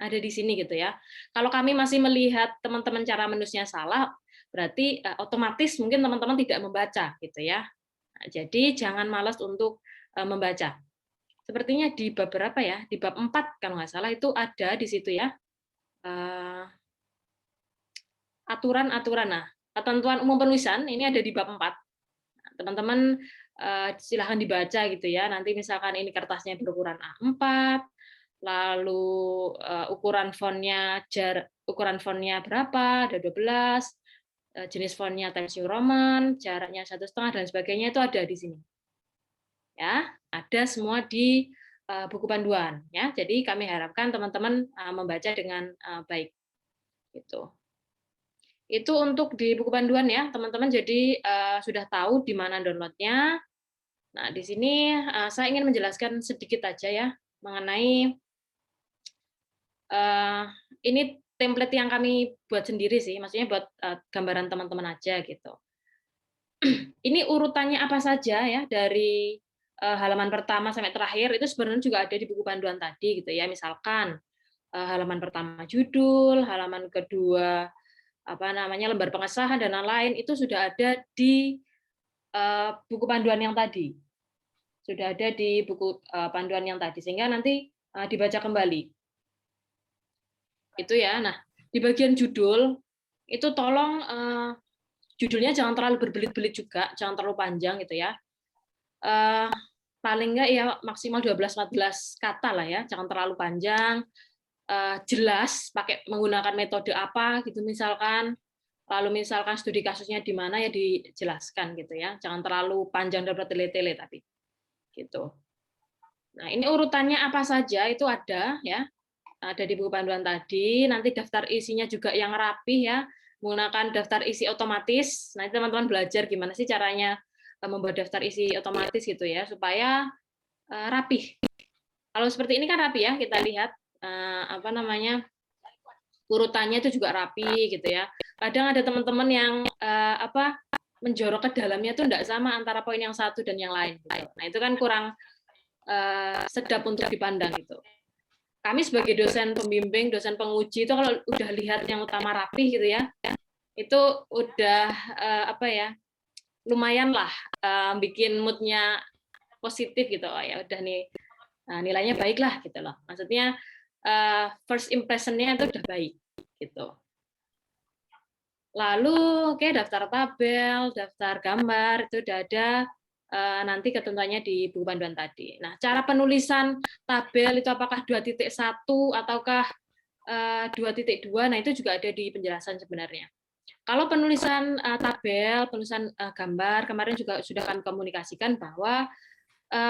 Ada di sini gitu ya. Kalau kami masih melihat teman-teman cara menulisnya salah, berarti otomatis mungkin teman-teman tidak membaca gitu ya. Nah, jadi jangan malas untuk membaca. Sepertinya di bab berapa ya? Di bab 4 kalau nggak salah itu ada di situ ya. Aturan-aturan. Nah, ketentuan umum penulisan ini ada di bab 4. Teman-teman silahkan dibaca gitu ya. Nanti misalkan ini kertasnya berukuran A4, lalu ukuran fontnya berapa, ada 12, jenis fontnya Times New Roman, jaraknya 1,5 dan sebagainya itu ada di sini. Ya, ada semua di buku panduan ya. Jadi kami harapkan teman-teman membaca dengan baik. Gitu. Itu untuk di buku panduan ya, teman-teman. Jadi sudah tahu di mana downloadnya. Nah, di sini saya ingin menjelaskan sedikit aja ya mengenai ini template yang kami buat sendiri sih, maksudnya buat gambaran teman-teman aja gitu. Ini urutannya apa saja ya dari halaman pertama sampai terakhir itu sebenarnya juga ada di buku panduan tadi gitu ya. Misalkan halaman pertama judul, halaman kedua lembar pengesahan dan lain-lain itu sudah ada di buku panduan yang tadi. Sudah ada di buku panduan yang tadi, sehingga nanti dibaca kembali. Itu ya. Nah, di bagian judul itu tolong judulnya jangan terlalu berbelit-belit juga, jangan terlalu panjang gitu ya. Paling enggak ya maksimal 12-14 kata lah ya, jangan terlalu panjang. Jelas pakai menggunakan metode apa gitu misalkan. Lalu misalkan studi kasusnya di mana ya dijelaskan gitu ya. Jangan terlalu panjang dan bertele-tele tapi gitu. Nah, ini urutannya apa saja itu ada ya. Ada di buku panduan tadi, nanti daftar isinya juga yang rapih ya, menggunakan daftar isi otomatis. Nanti teman-teman belajar gimana sih caranya membuat daftar isi otomatis gitu ya, supaya rapih. Kalau seperti ini kan rapih ya, kita lihat urutannya itu juga rapi gitu ya. Kadang ada teman-teman yang menjorok ke dalamnya tuh enggak sama antara poin yang satu dan yang lain. Gitu. Nah, itu kan kurang sedap untuk dipandang gitu. Kami sebagai dosen pembimbing, dosen penguji itu kalau udah lihat yang utama rapih gitu ya, itu udah lumayan lah bikin moodnya positif gitu. Oh, ya udah nih nilainya baik lah gitu loh. Maksudnya first impression-nya itu udah baik gitu. Lalu daftar tabel, daftar gambar itu udah ada nanti ketentuannya di buku panduan tadi. Nah, cara penulisan tabel itu apakah 2.1 ataukah 2.2, nah itu juga ada di penjelasan sebenarnya. Kalau penulisan tabel, penulisan gambar, kemarin juga sudah kami komunikasikan bahwa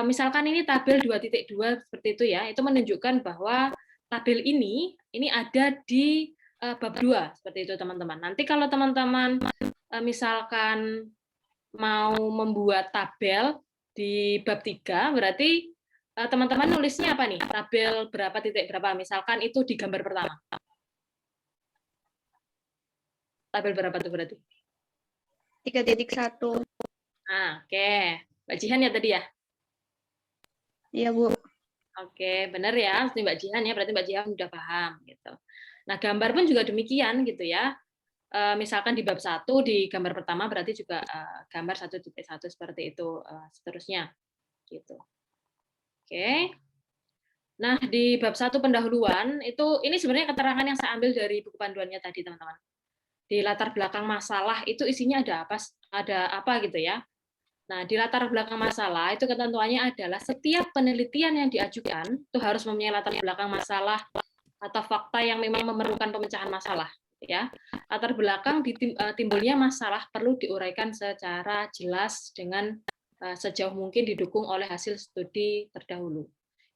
misalkan ini tabel 2.2 seperti itu ya, itu menunjukkan bahwa tabel ini ada di bab 2 seperti itu teman-teman. Nanti kalau teman-teman misalkan mau membuat tabel di bab 3, berarti teman-teman nulisnya apa nih? Tabel berapa titik berapa? Misalkan itu di gambar pertama. Tabel berapa tuh berarti? 3.1. Nah, oke. Mbak Jihan ya tadi ya? Iya, Bu. Oke, benar ya. Mbak Jihan ya, berarti Mbak Jihan udah paham gitu. Nah, gambar pun juga demikian gitu ya. Misalkan di bab 1 di gambar pertama berarti juga gambar 1.1 seperti itu seterusnya gitu. Oke. Nah, di bab 1 pendahuluan itu ini sebenarnya keterangan yang saya ambil dari buku panduannya tadi, teman-teman. Di latar belakang masalah itu isinya ada apa gitu ya. Nah, di latar belakang masalah itu ketentuannya adalah setiap penelitian yang diajukan itu harus mempunyai latar belakang masalah atau fakta yang memang memerlukan pemecahan masalah. Ya, latar belakang timbulnya masalah perlu diuraikan secara jelas dengan sejauh mungkin didukung oleh hasil studi terdahulu.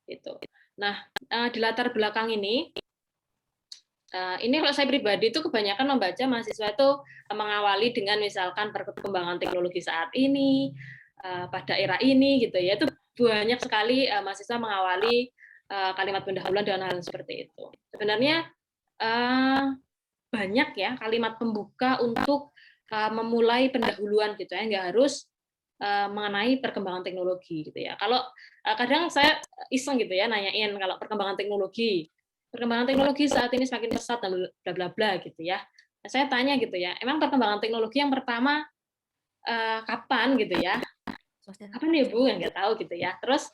Gitu. Nah, di latar belakang ini kalau saya pribadi itu kebanyakan membaca mahasiswa itu mengawali dengan misalkan perkembangan teknologi saat ini pada era ini gitu ya. Itu banyak sekali mahasiswa mengawali kalimat pendahuluan dengan hal seperti itu. Sebenarnya banyak ya kalimat pembuka untuk memulai pendahuluan gitu ya, nggak harus mengenai perkembangan teknologi gitu ya. Kalau kadang saya iseng gitu ya nanyain kalau perkembangan teknologi saat ini semakin pesat dan bla bla bla gitu ya. Nah, saya tanya gitu ya, emang perkembangan teknologi yang pertama kapan gitu ya? Kapan ya Bu? Yang nggak tahu gitu ya. Terus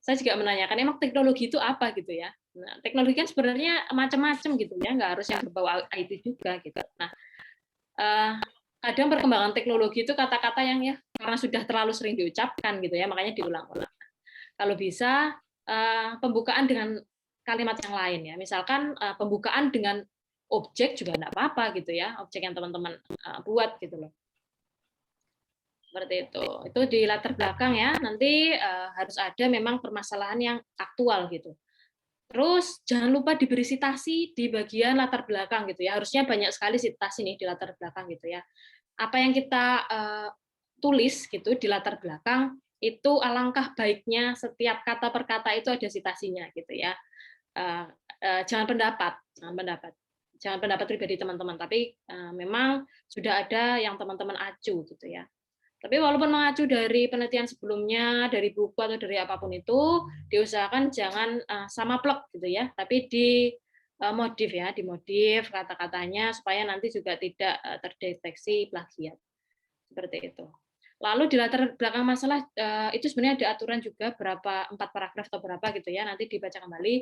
saya juga menanyakan emang teknologi itu apa gitu ya. Nah, teknologi kan sebenarnya macam-macam gitu ya, nggak harus yang berbau IT juga gitu. Nah, kadang perkembangan teknologi itu kata-kata yang ya karena sudah terlalu sering diucapkan gitu ya, makanya diulang-ulang. Kalau bisa pembukaan dengan kalimat yang lain ya, misalkan pembukaan dengan objek juga enggak apa-apa gitu ya, objek yang teman-teman buat gitu loh. Seperti itu. Itu di latar belakang ya, nanti harus ada memang permasalahan yang aktual gitu. Terus jangan lupa diberi citasi di bagian latar belakang gitu ya. Harusnya banyak sekali citasi nih di latar belakang gitu ya. Apa yang kita tulis gitu di latar belakang itu alangkah baiknya setiap kata per kata itu ada citasinya gitu ya. Jangan pendapat pribadi teman-teman, tapi memang sudah ada yang teman-teman acu gitu ya. Tapi walaupun mengacu dari penelitian sebelumnya, dari buku atau dari apapun itu, diusahakan jangan sama plek gitu ya, tapi dimodif ya, dimodif kata-katanya supaya nanti juga tidak terdeteksi plagiat. Seperti itu. Lalu di latar belakang masalah itu sebenarnya ada aturan juga berapa 4 paragraf atau berapa gitu ya, nanti dibaca kembali.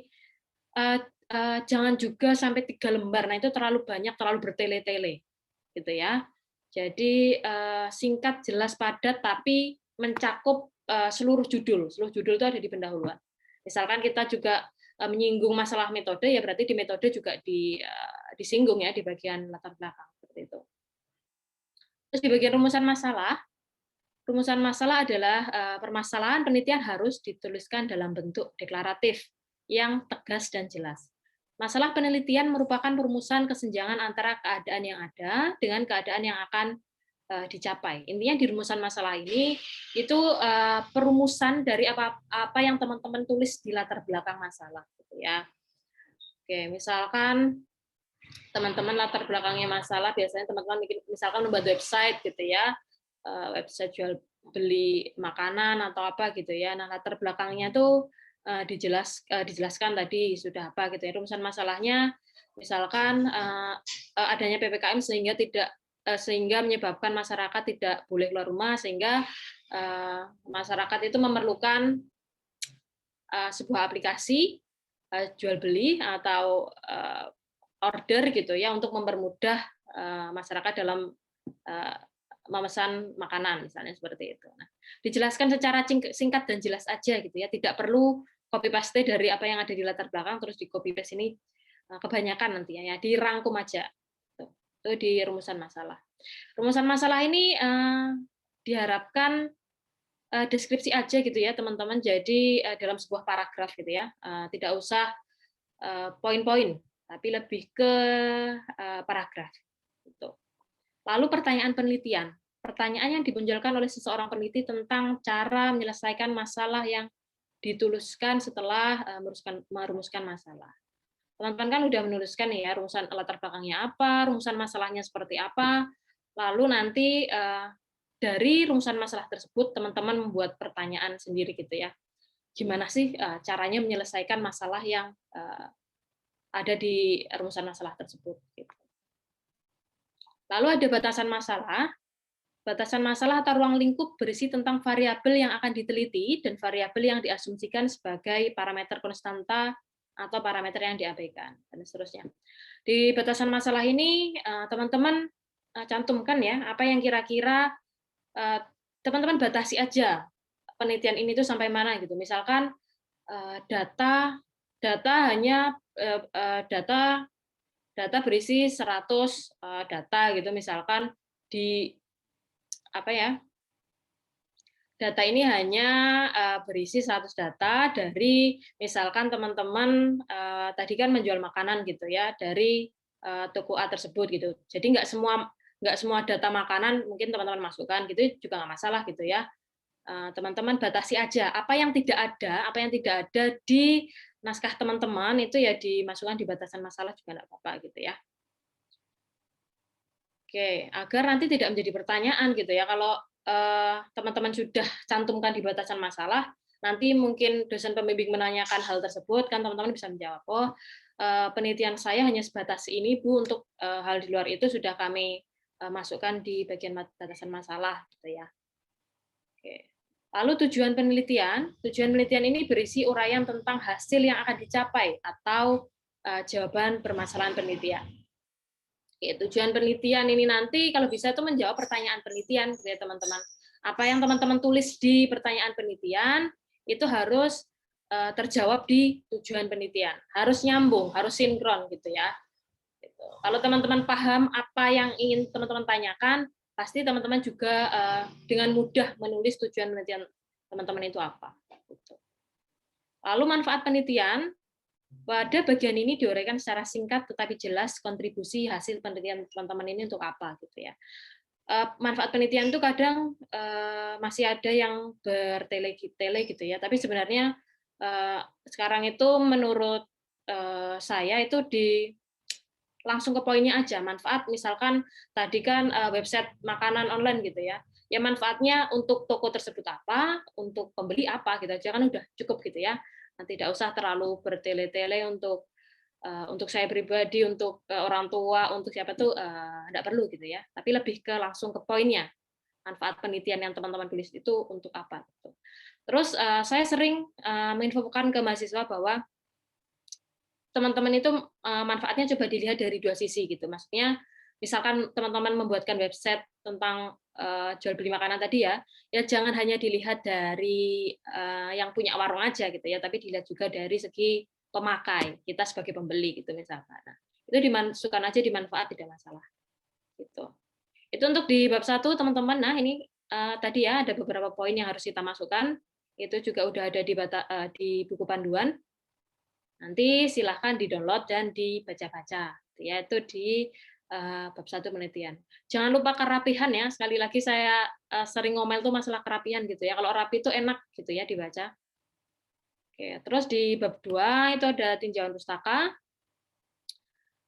Jangan juga sampai 3 lembar. Nah, itu terlalu banyak, terlalu bertele-tele gitu ya. Jadi singkat, jelas, padat, tapi mencakup seluruh judul. Seluruh judul itu ada di pendahuluan. Misalkan kita juga menyinggung masalah metode, ya berarti di metode juga disinggung ya di bagian latar belakang seperti itu. Terus di bagian rumusan masalah adalah permasalahan penelitian harus dituliskan dalam bentuk deklaratif yang tegas dan jelas. Masalah penelitian merupakan perumusan kesenjangan antara keadaan yang ada dengan keadaan yang akan dicapai. Intinya di rumusan masalah ini itu perumusan dari apa yang teman-teman tulis di latar belakang masalah gitu ya. Oke, misalkan teman-teman latar belakangnya masalah, biasanya teman-teman misalkan membuat website gitu ya, website jual beli makanan atau apa gitu ya. Nah, latar belakangnya tuh dijelaskan tadi sudah apa gitu ya. Rumusan masalahnya misalkan adanya PPKM sehingga menyebabkan masyarakat tidak boleh keluar rumah, sehingga masyarakat itu memerlukan sebuah aplikasi jual beli atau order gitu ya untuk mempermudah masyarakat dalam memesan makanan misalnya seperti itu. Nah, dijelaskan secara singkat dan jelas aja gitu ya, tidak perlu copy paste dari apa yang ada di latar belakang terus di copy paste ini kebanyakan nantinya ya, dirangkum aja. Itu di rumusan masalah. Rumusan masalah ini diharapkan deskripsi aja gitu ya teman-teman, jadi dalam sebuah paragraf gitu ya, tidak usah poin-poin, tapi lebih ke paragraf. Gitu. Lalu pertanyaan penelitian. Pertanyaan yang dimunculkan oleh seseorang peneliti tentang cara menyelesaikan masalah yang dituliskan setelah merumuskan masalah. Teman-teman kan udah menuliskan nih ya, rumusan latar belakangnya apa, rumusan masalahnya seperti apa, lalu nanti dari rumusan masalah tersebut teman-teman membuat pertanyaan sendiri gitu ya. Gimana sih caranya menyelesaikan masalah yang ada di rumusan masalah tersebut. Gitu. Lalu ada batasan masalah. Batasan masalah atau ruang lingkup berisi tentang variabel yang akan diteliti dan variabel yang diasumsikan sebagai parameter konstanta atau parameter yang diabaikan, dan seterusnya. Di batasan masalah ini, teman-teman cantumkan ya, apa yang kira-kira teman-teman batasi aja penelitian ini tuh sampai mana gitu. Misalkan data hanya data berisi 100 data gitu, misalkan di apa ya, data ini hanya berisi 100 data dari misalkan teman-teman tadi kan menjual makanan gitu ya dari toko A tersebut gitu. Jadi nggak semua data makanan mungkin teman-teman masukkan gitu juga nggak masalah gitu ya. Teman-teman batasi aja apa yang tidak ada di naskah teman-teman itu ya dimasukkan di batasan masalah juga nggak apa-apa gitu ya. Oke, agar nanti tidak menjadi pertanyaan gitu ya. Kalau teman-teman sudah cantumkan di batasan masalah, nanti mungkin dosen pembimbing menanyakan hal tersebut, kan teman-teman bisa menjawab, oh penelitian saya hanya sebatas ini Bu, untuk hal di luar itu sudah kami masukkan di bagian batasan masalah gitu ya. Oke. Lalu tujuan penelitian ini berisi uraian tentang hasil yang akan dicapai atau jawaban permasalahan penelitian. Ya, tujuan penelitian ini nanti kalau bisa itu menjawab pertanyaan penelitian, gitu ya teman-teman. Apa yang teman-teman tulis di pertanyaan penelitian itu harus terjawab di tujuan penelitian, harus nyambung, harus sinkron gitu ya. Gitu. Kalau teman-teman paham apa yang ingin teman-teman tanyakan, pasti teman-teman juga dengan mudah menulis tujuan penelitian teman-teman itu apa. Gitu. Lalu manfaat penelitian. Pada bagian ini diuraikan secara singkat tetapi jelas kontribusi hasil penelitian teman-teman ini untuk apa gitu ya. Manfaat penelitian itu kadang masih ada yang bertele-tele gitu ya, tapi sebenarnya sekarang itu menurut saya itu langsung ke poinnya aja. Manfaat misalkan tadi kan website makanan online gitu ya. Ya manfaatnya untuk toko tersebut apa, untuk pembeli apa gitu aja kan udah cukup gitu ya. Tidak usah terlalu bertele-tele untuk saya pribadi, untuk orang tua, untuk siapa tuh tidak perlu gitu ya. Tapi lebih ke langsung ke poinnya. Manfaat penelitian yang teman-teman tulis itu untuk apa? Gitu. Terus saya sering menginfokan ke mahasiswa bahwa teman-teman itu manfaatnya coba dilihat dari dua sisi gitu. Maksudnya misalkan teman-teman membuatkan website tentang jual beli makanan tadi ya jangan hanya dilihat dari yang punya warung aja gitu ya, tapi dilihat juga dari segi pemakai, kita sebagai pembeli gitu misalkan. Nah, itu dimasukkan aja di manfaat, tidak masalah. Gitu. Itu untuk di bab 1 teman-teman. Nah, ini tadi ya ada beberapa poin yang harus kita masukkan. Itu juga udah ada di buku panduan. Nanti silahkan di-download dan dibaca-baca. Ya, itu di bab 1 penelitian. Jangan lupa kerapihan ya. Sekali lagi saya sering ngomel tuh masalah kerapihan gitu ya. Kalau rapi itu enak gitu ya dibaca. Oke, terus di bab 2 itu ada tinjauan pustaka.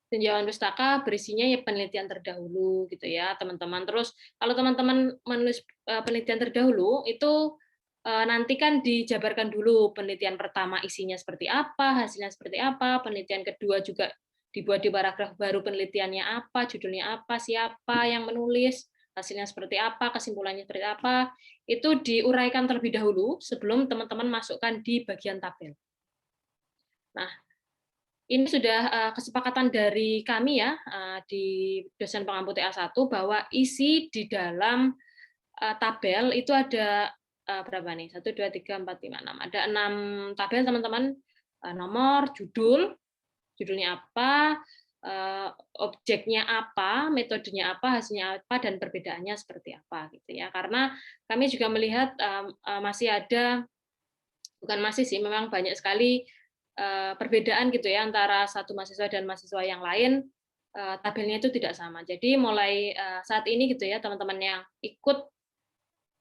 Tinjauan pustaka berisinya ya penelitian terdahulu gitu ya, teman-teman. Terus kalau teman-teman menulis penelitian terdahulu itu nanti kan dijabarkan dulu penelitian pertama isinya seperti apa, hasilnya seperti apa, penelitian kedua juga dibuat di paragraf baru penelitiannya apa, judulnya apa, siapa yang menulis, hasilnya seperti apa, kesimpulannya seperti apa, itu diuraikan terlebih dahulu sebelum teman-teman masukkan di bagian tabel. Nah, ini sudah kesepakatan dari kami ya di dosen pengampu TA1 bahwa isi di dalam tabel itu ada berapa nih? 1, 2, 3, 4, 5, 6. Ada 6 tabel teman-teman. Nomor, judulnya apa, objeknya apa, metodenya apa, hasilnya apa, dan perbedaannya seperti apa gitu ya. Karena kami juga melihat masih ada, bukan masih sih, memang banyak sekali perbedaan gitu ya antara satu mahasiswa dan mahasiswa yang lain. Tabelnya itu tidak sama. Jadi mulai saat ini gitu ya teman-teman yang ikut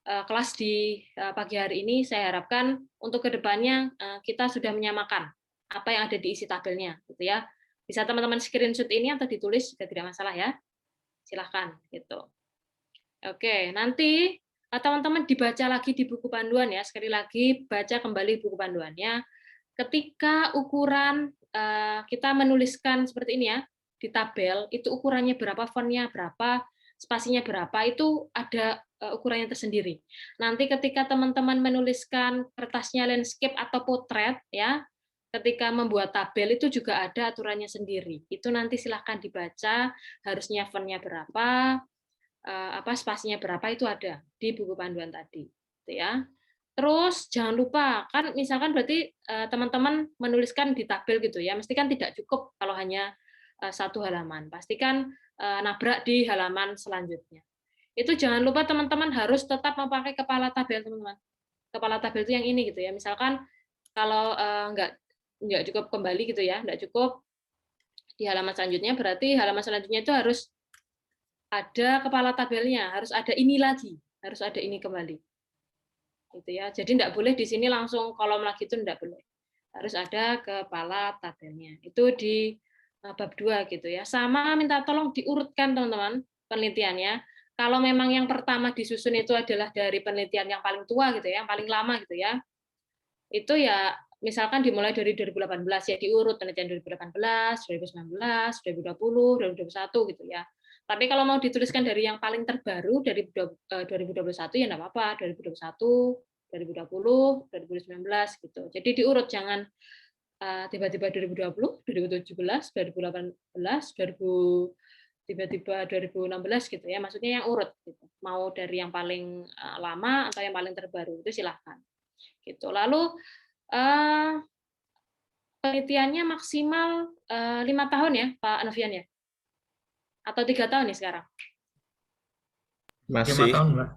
kelas di pagi hari ini, saya harapkan untuk kedepannya kita sudah menyamakan apa yang ada di isi tabelnya, gitu ya. Bisa teman-teman screenshot ini atau ditulis juga tidak masalah ya. Silahkan, gitu. Oke, nanti teman-teman dibaca lagi di buku panduan ya. Sekali lagi baca kembali buku panduannya. Ketika ukuran kita menuliskan seperti ini ya di tabel, itu ukurannya berapa, fontnya berapa, spasinya berapa, itu ada ukurannya tersendiri. Nanti ketika teman-teman menuliskan kertasnya landscape atau potret ya, ketika membuat tabel itu juga ada aturannya sendiri. Itu nanti silahkan dibaca, harusnya fontnya berapa, spasinya berapa, itu ada di buku panduan tadi, gitu ya. Terus jangan lupa, kan misalkan berarti teman-teman menuliskan di tabel gitu ya, mesti kan tidak cukup kalau hanya satu halaman. Pastikan nabrak di halaman selanjutnya. Itu jangan lupa teman-teman harus tetap memakai kepala tabel, teman-teman. Kepala tabel itu yang ini gitu ya. Misalkan kalau nggak cukup kembali gitu ya, nggak cukup di halaman selanjutnya, berarti halaman selanjutnya itu harus ada kepala tabelnya, harus ada ini lagi, harus ada ini kembali. Gitu ya. Jadi nggak boleh di sini langsung kolom lagi, itu nggak boleh. Harus ada kepala tabelnya. Itu di bab 2 gitu ya. Sama minta tolong diurutkan teman-teman. penelitiannya. Kalau memang yang pertama disusun itu adalah dari penelitian yang paling tua gitu ya, yang paling lama gitu ya, itu ya misalkan dimulai dari 2018 ya, diurut penelitian 2018, 2019, 2020, 2021 gitu ya. Tapi kalau mau dituliskan dari yang paling terbaru dari 2021 ya enggak apa-apa, 2021, 2020, 2019 gitu. Jadi diurut, jangan tiba-tiba 2020, 2017, 2018, tiba-tiba 2016 gitu ya. Maksudnya yang urut gitu. Mau dari yang paling lama atau yang paling terbaru itu silahkan. Gitu. Lalu penelitiannya maksimal 5 tahun ya, Pak Novian ya? Atau 3 tahun nih sekarang? 5 Masih. tahun, Mbak.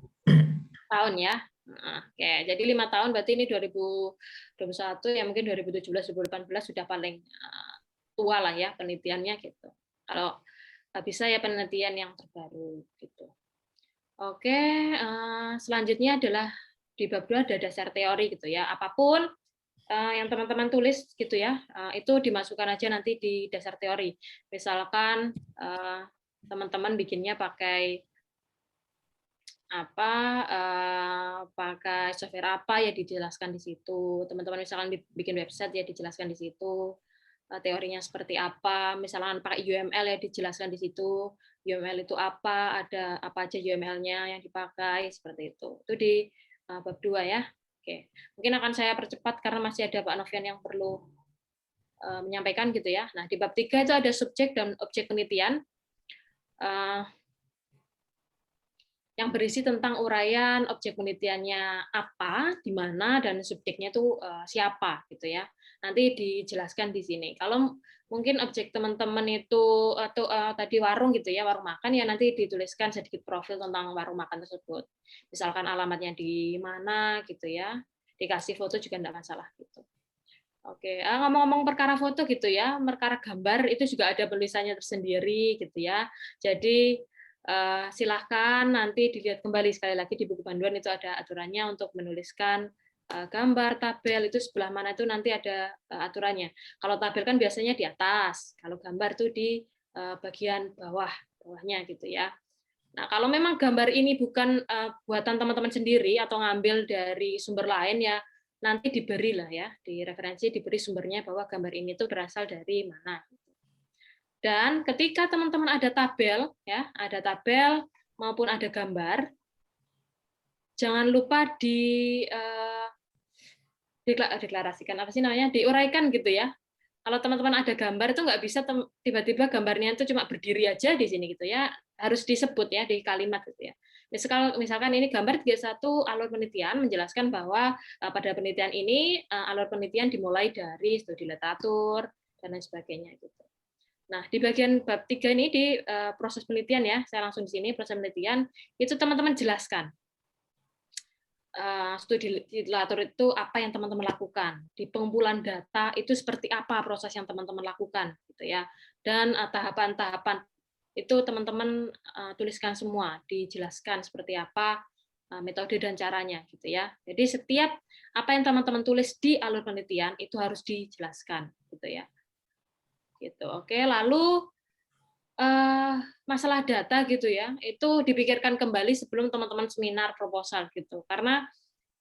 Tahun ya. Nah, oke, jadi 5 tahun berarti ini 2021 ya, mungkin 2017 2018 sudah paling tua lah ya penelitiannya gitu. Kalau bisa ya penelitian yang terbaru gitu. Oke, selanjutnya adalah di bab 2 ada dasar teori gitu ya. Apapun yang teman-teman tulis gitu ya, itu dimasukkan aja nanti di dasar teori. Misalkan teman-teman bikinnya pakai pakai software apa ya dijelaskan di situ. Teman-teman misalkan bikin website ya dijelaskan di situ. Teorinya seperti apa, misalkan pakai UML ya dijelaskan di situ. UML itu apa, ada apa aja UML-nya yang dipakai, seperti itu. Itu di bab 2 ya. Oke. Mungkin akan saya percepat karena masih ada Pak Novian yang perlu menyampaikan gitu ya. Nah, di bab 3 itu ada subjek dan objek penelitian. Yang berisi tentang uraian objek penelitiannya apa, di mana, dan subjeknya itu siapa gitu ya. Nanti dijelaskan di sini. Kalau mungkin objek teman-teman itu atau tadi warung gitu ya, warung makan ya nanti dituliskan sedikit profil tentang warung makan tersebut. Misalkan alamatnya di mana gitu ya. Dikasih foto juga enggak masalah gitu. Oke, ngomong-ngomong perkara foto gitu ya, perkara gambar itu juga ada penulisannya tersendiri gitu ya. Jadi silahkan nanti dilihat kembali sekali lagi di buku panduan itu ada aturannya untuk menuliskan gambar, tabel itu sebelah mana itu nanti ada aturannya. Kalau tabel kan biasanya di atas, kalau gambar itu di bagian bawahnya gitu ya. Nah, kalau memang gambar ini bukan buatan teman-teman sendiri atau ngambil dari sumber lain ya, nanti diberi lah ya, di referensi diberi sumbernya bahwa gambar ini tuh berasal dari mana. Dan ketika teman-teman ada tabel ya, ada tabel maupun ada gambar, jangan lupa deklarasikan apa sih namanya, diuraikan gitu ya. Kalau teman-teman ada gambar itu nggak bisa tiba-tiba gambarnya itu cuma berdiri aja di sini gitu ya, harus disebut ya di kalimat gitu ya. Misalkan ini gambar 31 alur penelitian menjelaskan bahwa pada penelitian ini alur penelitian dimulai dari studi literatur dan lain sebagainya gitu. Nah, di bagian bab 3 ini di proses penelitian ya, saya langsung di sini proses penelitian itu teman-teman jelaskan. Studi literatur itu apa yang teman-teman lakukan, di pengumpulan data itu seperti apa proses yang teman-teman lakukan gitu ya. Dan tahapan-tahapan itu teman-teman tuliskan semua, dijelaskan seperti apa metode dan caranya gitu ya. Jadi setiap apa yang teman-teman tulis di alur penelitian itu harus dijelaskan gitu ya. Gitu. Oke, lalu masalah data gitu ya, itu dipikirkan kembali sebelum teman-teman seminar proposal gitu. Karena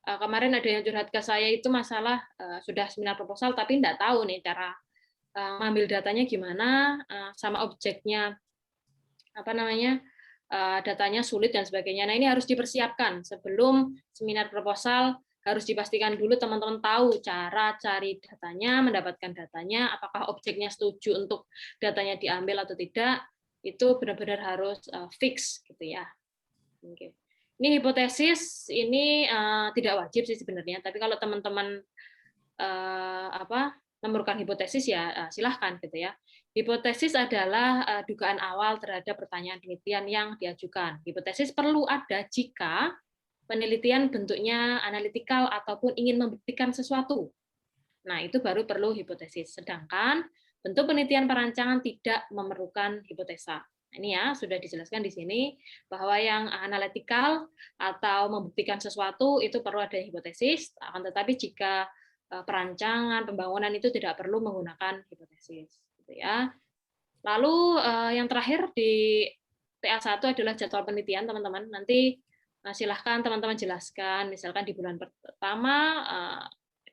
kemarin ada yang curhat ke saya itu masalah sudah seminar proposal tapi nggak tahu nih cara ngambil datanya gimana, sama objeknya apa namanya, datanya sulit dan sebagainya. Nah, ini harus dipersiapkan sebelum seminar proposal. Harus dipastikan dulu teman-teman tahu cara cari datanya, mendapatkan datanya, apakah objeknya setuju untuk datanya diambil atau tidak, itu benar-benar harus fix gitu ya. Oke. Ini hipotesis, ini tidak wajib sih sebenarnya, tapi kalau teman-teman memerlukan hipotesis ya silahkan gitu ya. Hipotesis adalah dugaan awal terhadap pertanyaan penelitian yang diajukan. Hipotesis perlu ada jika penelitian bentuknya analitikal ataupun ingin membuktikan sesuatu. Nah, itu baru perlu hipotesis. Sedangkan bentuk penelitian perancangan tidak memerlukan hipotesa. Ini ya, sudah dijelaskan di sini bahwa yang analitikal atau membuktikan sesuatu itu perlu ada hipotesis, akan tetapi jika perancangan, pembangunan itu tidak perlu menggunakan hipotesis. Gitu ya. Lalu yang terakhir di TA1 adalah jadwal penelitian, teman-teman. Nanti silahkan teman-teman jelaskan, misalkan di bulan pertama,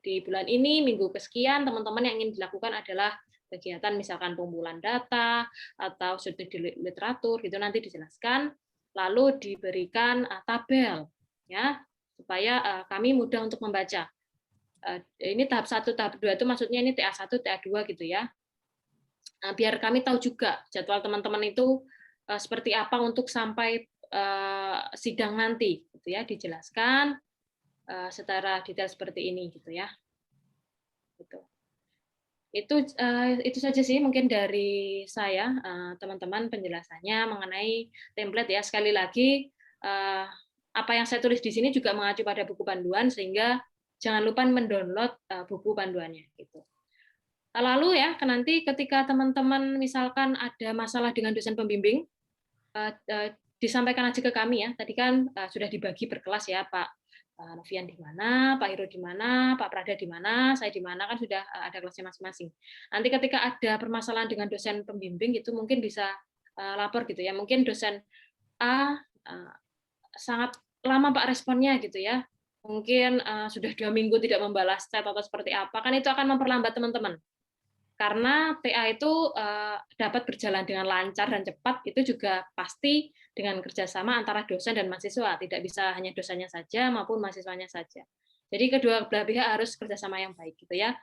di bulan ini, minggu kesekian, teman-teman yang ingin dilakukan adalah kegiatan misalkan pengumpulan data atau studi di literatur, gitu nanti dijelaskan, lalu diberikan tabel, ya, supaya kami mudah untuk membaca. Ini tahap 1, tahap 2 itu maksudnya ini TA1, TA2 gitu ya. Biar kami tahu juga jadwal teman-teman itu seperti apa untuk sampai sidang nanti, gitu ya, dijelaskan secara detail seperti ini, gitu ya. Gitu. Itu saja sih mungkin dari saya, teman-teman, penjelasannya mengenai template ya. Sekali lagi, apa yang saya tulis di sini juga mengacu pada buku panduan, sehingga jangan lupa mendownload buku panduannya, gitu. Lalu ya, nanti ketika teman-teman misalkan ada masalah dengan dosen pembimbing, disampaikan aja ke kami ya. Tadi kan sudah dibagi per kelas ya, Pak Novian di mana, Pak Hiro di mana, Pak Prada di mana, saya di mana, kan sudah ada kelasnya masing-masing. Nanti ketika ada permasalahan dengan dosen pembimbing itu mungkin bisa lapor gitu ya. Mungkin dosen A sangat lama Pak responnya gitu ya. Mungkin sudah 2 minggu tidak membalas chat atau seperti apa, kan itu akan memperlambat teman-teman. Karena TA itu dapat berjalan dengan lancar dan cepat, itu juga pasti dengan kerjasama antara dosen dan mahasiswa, tidak bisa hanya dosennya saja maupun mahasiswanya saja. Jadi kedua belah pihak harus kerjasama yang baik, gitu ya.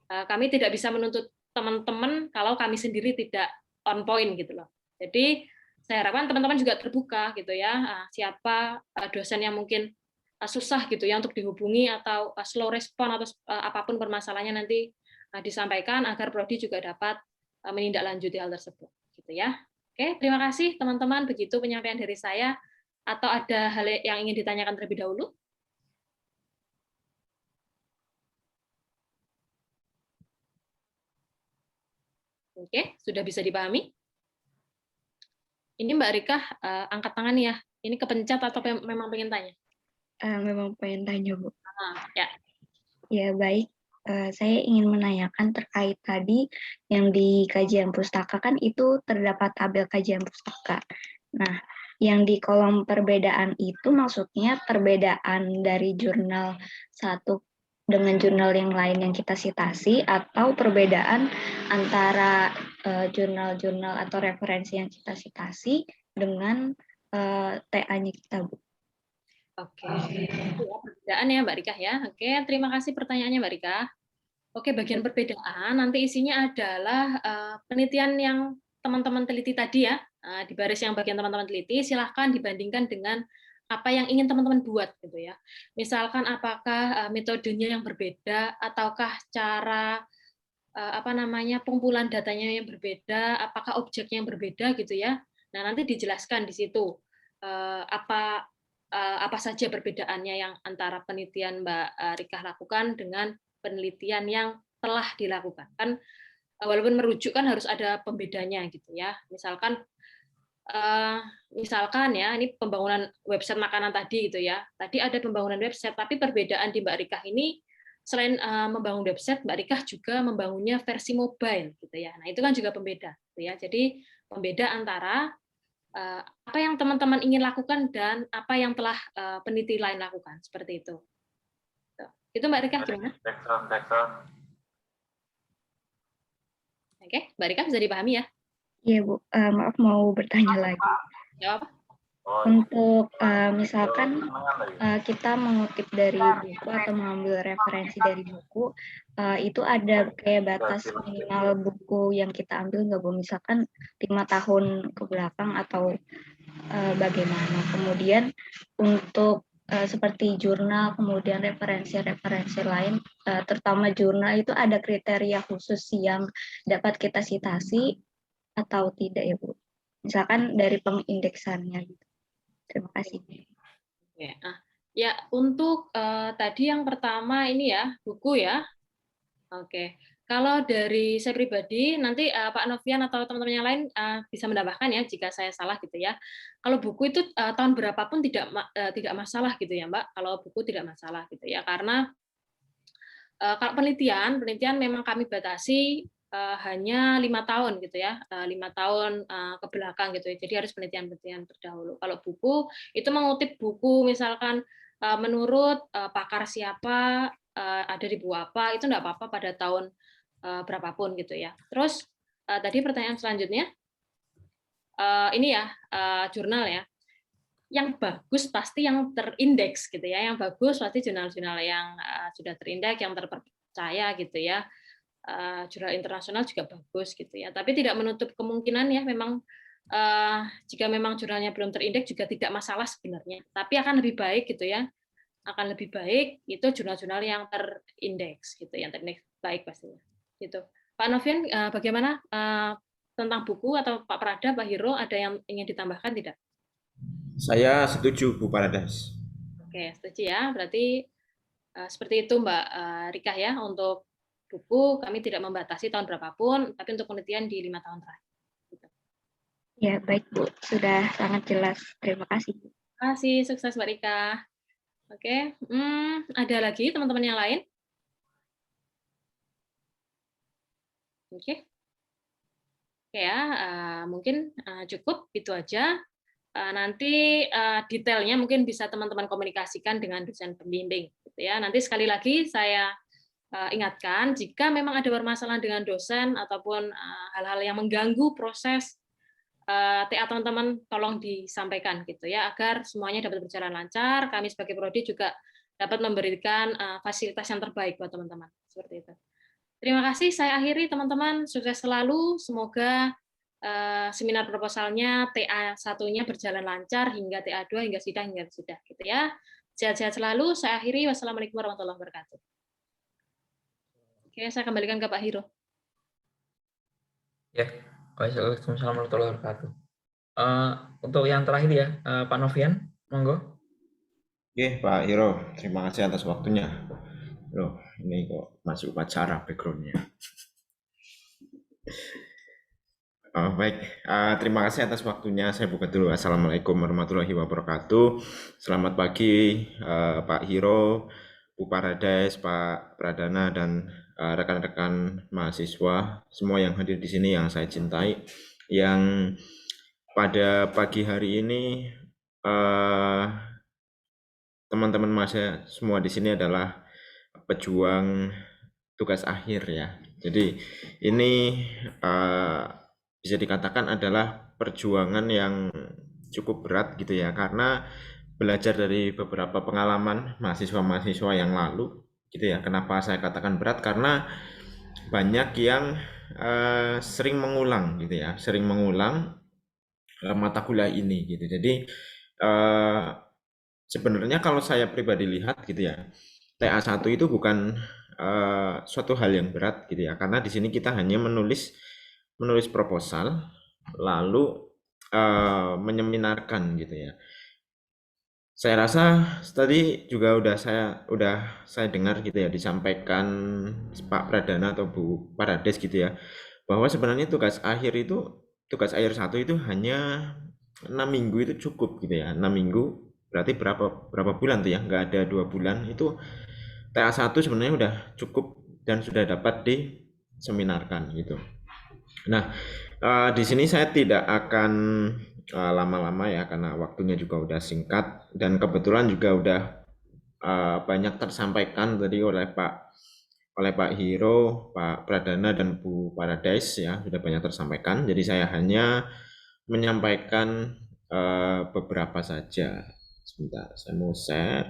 Kami tidak bisa menuntut teman-teman kalau kami sendiri tidak on point, gitu loh. Jadi saya harapkan teman-teman juga terbuka, gitu ya. Siapa dosen yang mungkin susah gitu ya untuk dihubungi atau slow respon atau apapun permasalahannya nanti disampaikan agar prodi juga dapat menindaklanjuti hal tersebut, gitu ya. Oke, terima kasih teman-teman. Begitu penyampaian dari saya. Atau ada hal yang ingin ditanyakan terlebih dahulu? Oke, sudah bisa dipahami? Ini Mbak Rika angkat tangan ya. Ini kepencet atau memang pengen tanya? Memang pengen tanya, Bu. Ya. Ya, baik. Saya ingin menanyakan terkait tadi yang di kajian pustaka kan itu terdapat tabel kajian pustaka. Nah, yang di kolom perbedaan itu maksudnya perbedaan dari jurnal satu dengan jurnal yang lain yang kita sitasi atau perbedaan antara jurnal-jurnal atau referensi yang kita sitasi dengan TA-nya kita, Bu. Oke, itu ya perbedaan ya Mbak Rika ya. Oke, terima kasih pertanyaannya Mbak Rika. Oke, bagian perbedaan nanti isinya adalah penelitian yang teman-teman teliti tadi ya. Di baris yang bagian teman-teman teliti, silahkan dibandingkan dengan apa yang ingin teman-teman buat gitu ya. Misalkan apakah metodenya yang berbeda ataukah cara pengumpulan datanya yang berbeda, apakah objeknya yang berbeda gitu ya. Nah, nanti dijelaskan di situ apa saja perbedaannya yang antara penelitian Mbak Rika lakukan dengan penelitian yang telah dilakukan. Kan walaupun merujuk kan harus ada pembedanya gitu ya. Misalkan ya, ini pembangunan website makanan tadi gitu ya. Tadi ada pembangunan website, tapi perbedaan di Mbak Rika ini selain membangun website, Mbak Rika juga membangunnya versi mobile gitu ya. Nah, itu kan juga pembeda gitu ya. Jadi pembeda antara apa yang teman-teman ingin lakukan dan apa yang telah peneliti lain lakukan, seperti itu. Itu Mbak Rika gimana? Oke, Mbak Rika bisa dipahami ya? Iya, Bu. Maaf mau bertanya lagi. Jawab. Untuk misalkan kita mengutip dari buku atau mengambil referensi dari buku, itu ada kayak batas minimal buku yang kita ambil nggak, Bu? Misalkan 5 tahun ke belakang atau bagaimana? Kemudian untuk seperti jurnal, kemudian referensi-referensi lain, terutama jurnal itu ada kriteria khusus yang dapat kita citasi atau tidak ya, Bu? Misalkan dari pengindeksannya gitu. Terima kasih. Ya, untuk tadi yang pertama ini ya, buku ya. Oke. Kalau dari saya pribadi, nanti Pak Novian atau teman-teman yang lain bisa menambahkan ya jika saya salah gitu ya. Kalau buku itu tahun berapapun tidak masalah gitu ya, Mbak. Kalau buku tidak masalah gitu ya, karena kalau penelitian memang kami batasi hanya 5 tahun gitu ya, 5 tahun ke belakang gitu ya. Jadi harus penelitian-penelitian terdahulu. Kalau buku itu mengutip buku misalkan menurut pakar siapa, ada di buku apa, itu enggak apa-apa pada tahun berapapun gitu ya. Terus tadi pertanyaan selanjutnya, ini ya jurnal ya. Yang bagus pasti yang terindeks gitu ya. Yang bagus pasti jurnal-jurnal yang sudah terindeks, yang terpercaya gitu ya. Jurnal internasional juga bagus gitu ya. Tapi tidak menutup kemungkinan ya memang jika memang jurnalnya belum terindeks juga tidak masalah sebenarnya. Tapi akan lebih baik gitu ya. Akan lebih baik itu jurnal-jurnal yang terindeks gitu, yang terindeks baik pastinya. Gitu. Pak Novian, bagaimana tentang buku atau Pak Prada, Pak Hiro ada yang ingin ditambahkan tidak? Saya setuju, Bu Paradas. Oke, setuju ya. Berarti seperti itu Mbak Rika ya, untuk buku kami tidak membatasi tahun berapapun, tapi untuk penelitian di 5 tahun terakhir. Gitu. Ya, baik Bu. Sudah sangat jelas. Terima kasih. Terima kasih, sukses Mbak Rika. Oke, ada lagi teman-teman yang lain? Oke. Oke ya, mungkin cukup itu aja. Nanti detailnya mungkin bisa teman-teman komunikasikan dengan dosen pembimbing. Gitu ya. Nanti sekali lagi saya ingatkan, jika memang ada permasalahan dengan dosen ataupun hal-hal yang mengganggu proses TA teman-teman, tolong disampaikan gitu ya, agar semuanya dapat berjalan lancar. Kami sebagai prodi juga dapat memberikan fasilitas yang terbaik buat teman-teman. Seperti itu. Terima kasih. Saya akhiri teman-teman. Sukses selalu. Semoga seminar proposalnya TA1-nya berjalan lancar hingga TA2 hingga sidang hingga sudah gitu ya. Sehat-sehat selalu. Saya akhiri. Wassalamualaikum warahmatullahi wabarakatuh. Oke, saya kembalikan ke Pak Hiro. Ya, Waalaikumsalam warahmatullahi wabarakatuh. Untuk yang terakhir ya, Pak Novian, monggo. Oke, Pak Hiro, terima kasih atas waktunya. Loh, ini kok masuk upacara background-nya. Baik, terima kasih atas waktunya. Saya buka dulu. Assalamualaikum warahmatullahi wabarakatuh. Selamat pagi, Pak Hiro, Bu Parades, Pak Pradana, dan rekan-rekan mahasiswa, semua yang hadir di sini yang saya cintai. Yang pada pagi hari ini, teman-teman mahasiswa semua di sini adalah pejuang tugas akhir ya. Jadi ini bisa dikatakan adalah perjuangan yang cukup berat gitu ya, karena belajar dari beberapa pengalaman mahasiswa-mahasiswa yang lalu gitu ya. Kenapa saya katakan berat? Karena banyak yang sering mengulang gitu ya, sering mengulang mata kuliah ini gitu. Jadi sebenarnya kalau saya pribadi lihat gitu ya, TA1 itu bukan suatu hal yang berat gitu ya, karena di sini kita hanya menulis proposal lalu menyeminarkan gitu ya. Saya rasa tadi juga udah saya dengar gitu ya, disampaikan Pak Pradana atau Bu Parades gitu ya, bahwa sebenarnya tugas akhir 1 itu hanya 6 minggu itu cukup gitu ya. 6 minggu berarti berapa bulan tuh ya, nggak ada 2 bulan, itu TA1 sebenarnya udah cukup dan sudah dapat diseminarkan gitu. Nah, di sini saya tidak akan lama-lama ya, karena waktunya juga udah singkat, dan kebetulan juga udah banyak tersampaikan tadi oleh Pak Hiro, Pak Pradana, dan Bu Paradise ya, sudah banyak tersampaikan. Jadi saya hanya menyampaikan beberapa saja. Sebentar, saya mau share.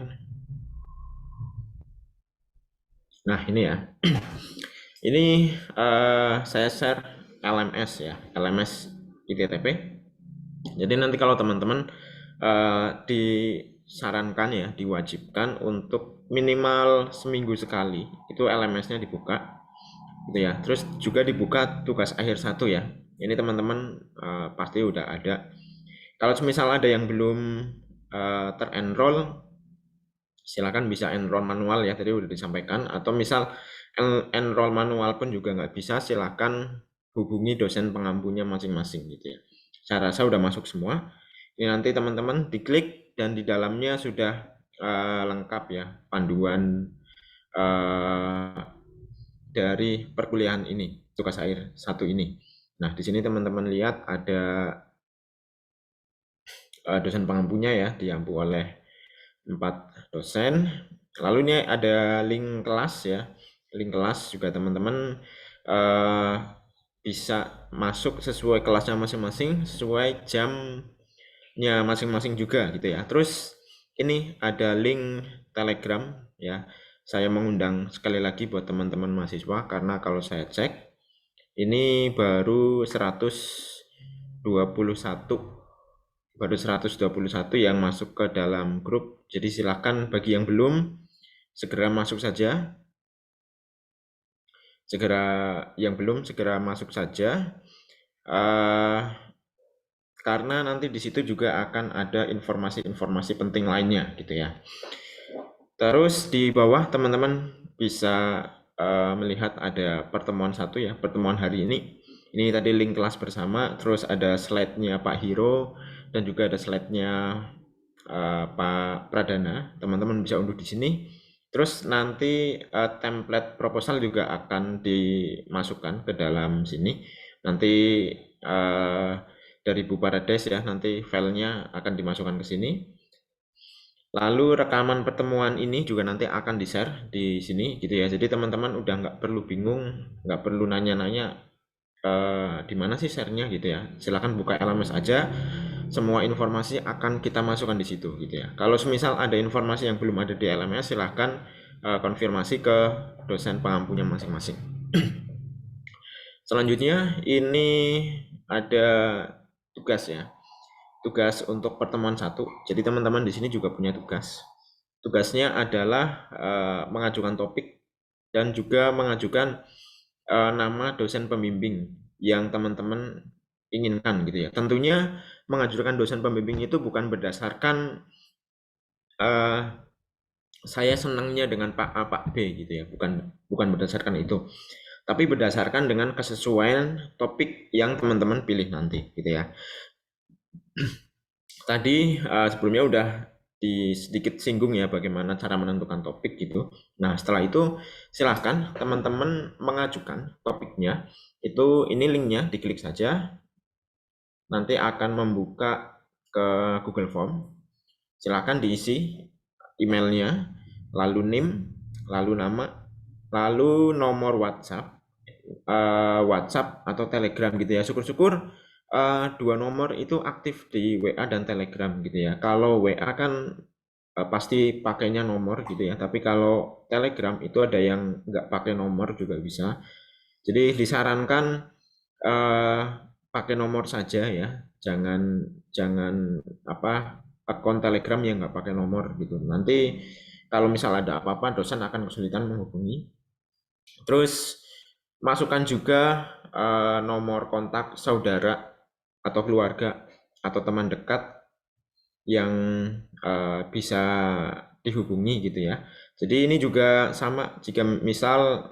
Nah, ini ya. Ini saya share LMS ya, LMS ITTP. Jadi nanti kalau teman-teman disarankan ya, diwajibkan untuk minimal seminggu sekali itu LMS-nya dibuka gitu ya. Terus juga dibuka tugas akhir 1 ya. Ini teman-teman pasti udah ada. Kalau misal ada yang belum terenroll, silakan bisa enroll manual ya, tadi udah disampaikan. Atau misal enroll manual pun juga nggak bisa, silakan hubungi dosen pengampunya masing-masing gitu ya. Saya rasa udah masuk semua. Ini nanti teman-teman diklik dan di dalamnya sudah lengkap ya panduan dari perkuliahan ini tugas akhir 1 ini. Nah, di sini teman-teman lihat ada dosen pengampunya ya, diampu oleh 4 dosen. Lalu ini ada link kelas ya. Link kelas juga teman-teman bisa masuk sesuai kelasnya masing-masing, sesuai jamnya masing-masing juga gitu ya. Terus ini ada link Telegram ya. Saya mengundang sekali lagi buat teman-teman mahasiswa, karena kalau saya cek ini baru 121 yang masuk ke dalam grup. Jadi silakan bagi yang belum, segera masuk saja. Segera masuk saja. Karena nanti di situ juga akan ada informasi-informasi penting lainnya gitu ya. Terus di bawah teman-teman bisa melihat ada pertemuan 1 ya, pertemuan hari ini. Ini tadi link kelas bersama, terus ada slide-nya Pak Hiro dan juga ada slide-nya Pak Pradana. Teman-teman bisa unduh di sini. Terus nanti template proposal juga akan dimasukkan ke dalam sini. Nanti dari Bu Parades ya, nanti filenya akan dimasukkan ke sini. Lalu rekaman pertemuan ini juga nanti akan di-share di sini gitu ya. Jadi teman-teman udah nggak perlu bingung, nggak perlu nanya-nanya di mana sih share-nya gitu ya. Silakan buka LMS aja. Semua informasi akan kita masukkan di situ gitu ya. Kalau semisal ada informasi yang belum ada di LMS, silahkan konfirmasi ke dosen pengampunya masing-masing. Selanjutnya ini ada tugas ya. Tugas untuk pertemuan 1. Jadi teman-teman di sini juga punya tugas. Tugasnya adalah mengajukan topik dan juga mengajukan nama dosen pembimbing yang teman-teman inginkan gitu ya. Tentunya mengajukan dosen pembimbing itu bukan berdasarkan saya senangnya dengan Pak A, Pak B gitu ya. Bukan berdasarkan itu. Tapi berdasarkan dengan kesesuaian topik yang teman-teman pilih nanti gitu ya. Tadi sebelumnya udah sedikit singgung ya bagaimana cara menentukan topik gitu. Nah, setelah itu silahkan teman-teman mengajukan topiknya. Ini linknya, diklik saja. Nanti akan membuka ke Google Form. Silahkan diisi emailnya, lalu NIM, lalu nama, lalu nomor WhatsApp, atau Telegram gitu ya. Syukur-syukur 2 nomor itu aktif di WA dan Telegram gitu ya. Kalau WA kan pasti pakainya nomor gitu ya. Tapi kalau Telegram itu ada yang nggak pakai nomor juga bisa. Jadi disarankan pakai nomor saja ya. Jangan akun Telegram yang nggak pakai nomor gitu. Nanti kalau misal ada apa-apa, dosen akan kesulitan menghubungi. Terus masukkan juga nomor kontak saudara atau keluarga atau teman dekat yang bisa dihubungi gitu ya. Jadi ini juga sama, jika misal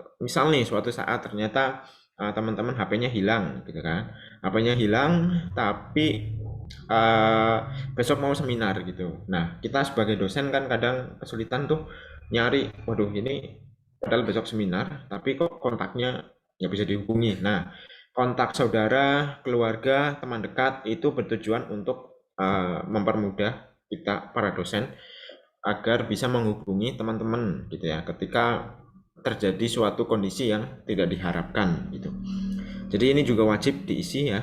nih suatu saat ternyata teman-teman HP-nya hilang gitu kan. HP-nya hilang tapi besok mau seminar gitu. Nah, kita sebagai dosen kan kadang kesulitan tuh nyari, waduh ini padahal besok seminar tapi kok kontaknya nggak bisa dihubungi. Nah, kontak saudara, keluarga, teman dekat itu bertujuan untuk mempermudah kita para dosen agar bisa menghubungi teman-teman gitu ya ketika terjadi suatu kondisi yang tidak diharapkan gitu. Jadi ini juga wajib diisi ya.